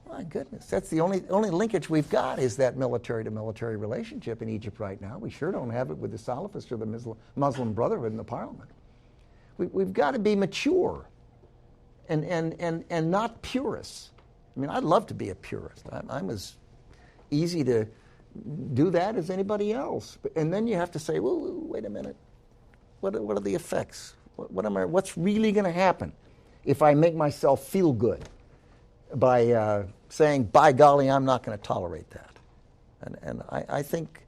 my goodness, that's the only linkage we've got is that military-to-military relationship in Egypt right now. We sure don't have it with the Salafists or the Muslim Brotherhood in the parliament. We've got to be mature and not purists. I mean, I'd love to be a purist. I'm as easy to do that as anybody else. And then you have to say, well, wait a minute. What are the effects? What's really going to happen if I make myself feel good by saying, by golly, I'm not going to tolerate that? And I think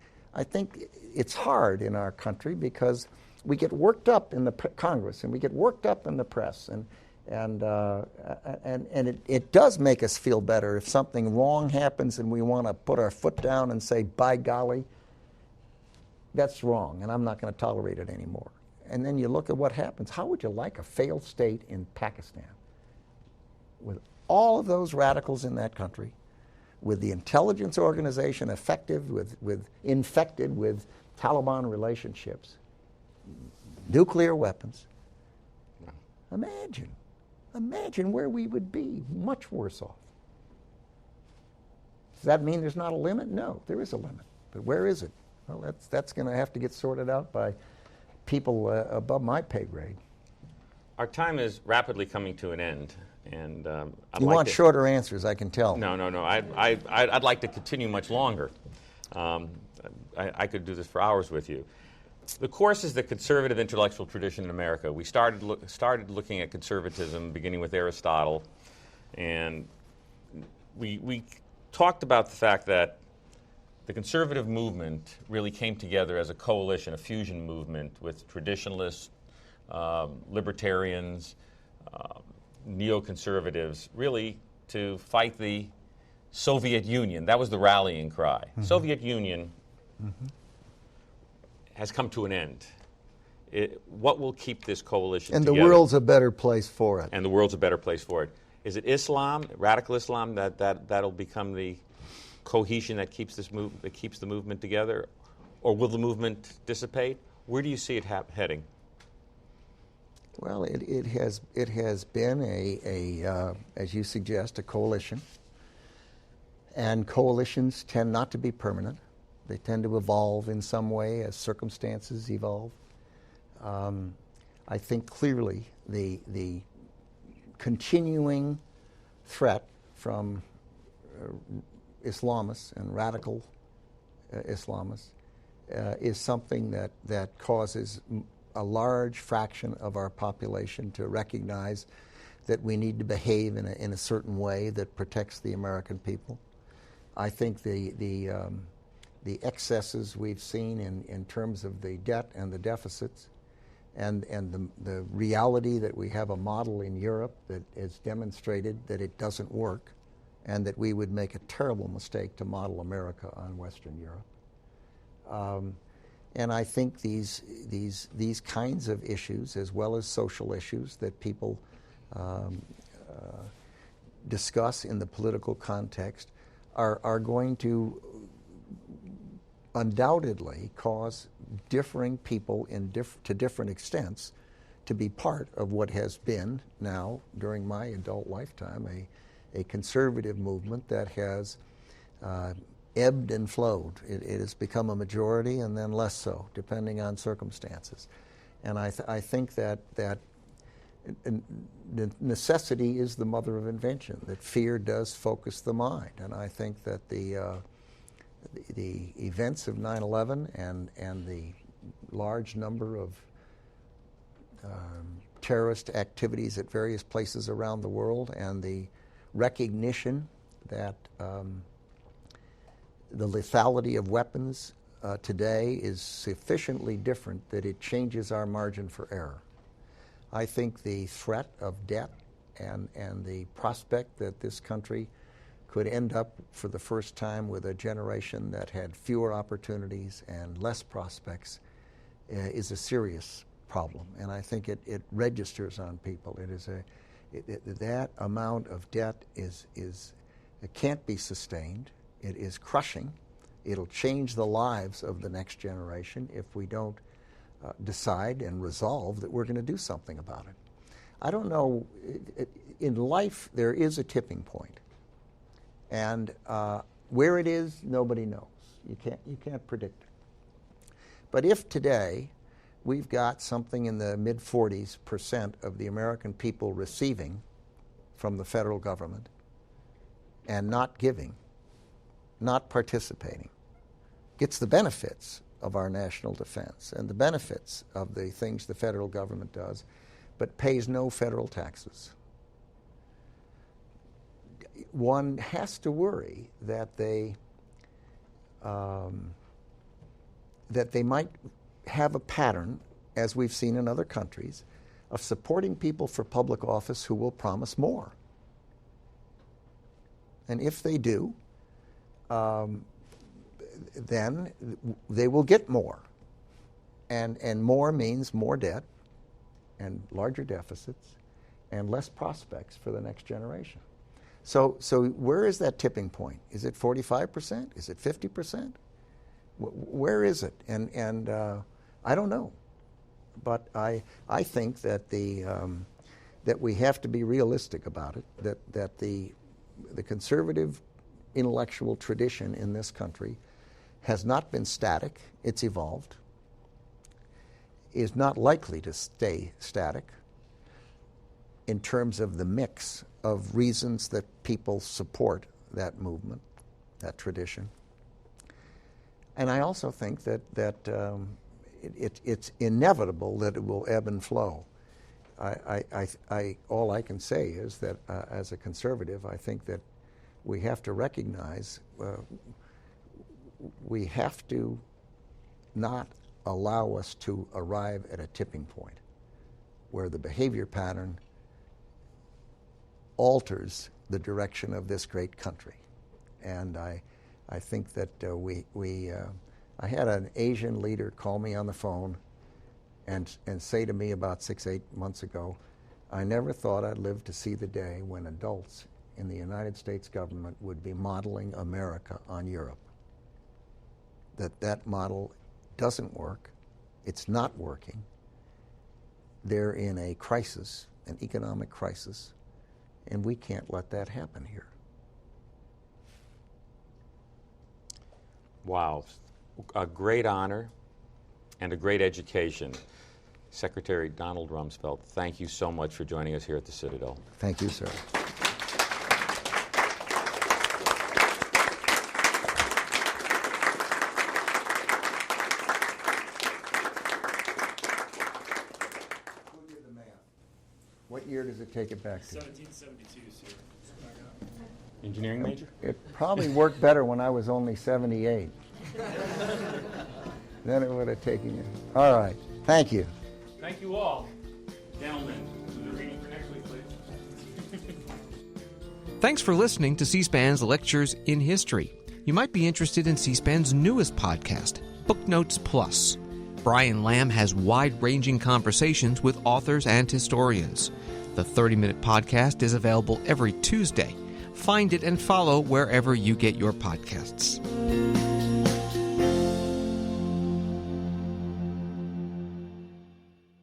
it's hard in our country because we get worked up in the Congress and we get worked up in the press, and it does make us feel better if something wrong happens and we want to put our foot down and say, by golly, that's wrong and I'm not going to tolerate it anymore. And then you look at what happens. How would you like a failed state in Pakistan with all of those radicals in that country, with the intelligence organization infected with Taliban relationships, nuclear weapons? Imagine where we would be, much worse off. Does that mean there's not a limit? No, there is a limit. But where is it? Well, that's going to have to get sorted out by people above my pay grade. Our time is rapidly coming to an end, and you want shorter answers, I can tell. No. I'd like to continue much longer. I could do this for hours with you. The course is the conservative intellectual tradition in America. We started looking at conservatism, beginning with Aristotle, and we talked about the fact that the conservative movement really came together as a coalition, a fusion movement with traditionalists, libertarians, neoconservatives, really to fight the Soviet Union. That was the rallying cry. Mm-hmm. Soviet Union has come to an end. What will keep this coalition together? And the world's a better place for it. And the world's a better place for it. Is it Islam, radical Islam, that'll become the cohesion that keeps the movement together, or will the movement dissipate? Where do you see it heading? Well, it has been a as you suggest, a coalition, and coalitions tend not to be permanent. They tend to evolve in some way as circumstances evolve. I think clearly the continuing threat from Islamists and radical Islamists is something that causes a large fraction of our population to recognize that we need to behave in a certain way that protects the American people. I think the excesses we've seen in terms of the debt and the deficits, and the reality that we have a model in Europe that has demonstrated that it doesn't work, and that we would make a terrible mistake to model America on Western Europe. And I think these kinds of issues, as well as social issues that people discuss in the political context, are going to undoubtedly cause differing people to different extents to be part of what has been now, during my adult lifetime, a conservative movement that has ebbed and flowed. It has become a majority and then less so, depending on circumstances. And I think that necessity is the mother of invention, that fear does focus the mind. And I think that the events of 9/11 and the large number of terrorist activities at various places around the world, and the recognition that the lethality of weapons today is sufficiently different that it changes our margin for error. I think the threat of debt and the prospect that this country could end up for the first time with a generation that had fewer opportunities and less prospects is a serious problem. And I think it registers on people. That amount of debt it can't be sustained. It is crushing. It'll change the lives of the next generation if we don't decide and resolve that we're going to do something about it. I don't know. in life, there is a tipping point. And where it is, nobody knows. You can't predict it. But if today we've got something in the mid-40% of the American people receiving from the federal government and not giving, not participating, gets the benefits of our national defense and the benefits of the things the federal government does, but pays no federal taxes, one has to worry that they might have a pattern, as we've seen in other countries, of supporting people for public office who will promise more. And if they do, then they will get more. And more means more debt and larger deficits and less prospects for the next generation. So where is that tipping point? Is it 45%? Is it 50%? Where is it? And I don't know. But I think that that we have to be realistic about it, that the conservative intellectual tradition in this country has not been static. It's evolved, is not likely to stay static in terms of the mix of reasons that people support that movement, that tradition. And I also think that it's inevitable that it will ebb and flow. All I can say is that as a conservative, I think that we have to recognize we have to not allow us to arrive at a tipping point where the behavior pattern alters the direction of this great country. And I think that I had an Asian leader call me on the phone and say to me about 6-8 months ago, I never thought I'd live to see the day when adults in the United States government would be modeling America on Europe. That model doesn't work. It's not working. They're in a crisis, an economic crisis, and we can't let that happen here. Wow. A great honor and a great education. Secretary Donald Rumsfeld, thank you so much for joining us here at the Citadel. Thank you, sir. What year does it take it back to? 1772, sir. Engineering major? It probably worked better when I was only 78. Then it would have taken you. All right. Thank you. Thank you all. Gentlemen, the reading for next week, please. Thanks for listening to C-SPAN's Lectures in History. You might be interested in C-SPAN's newest podcast, Book Notes Plus. Brian Lamb has wide-ranging conversations with authors and historians. The 30-minute podcast is available every Tuesday. Find it and follow wherever you get your podcasts.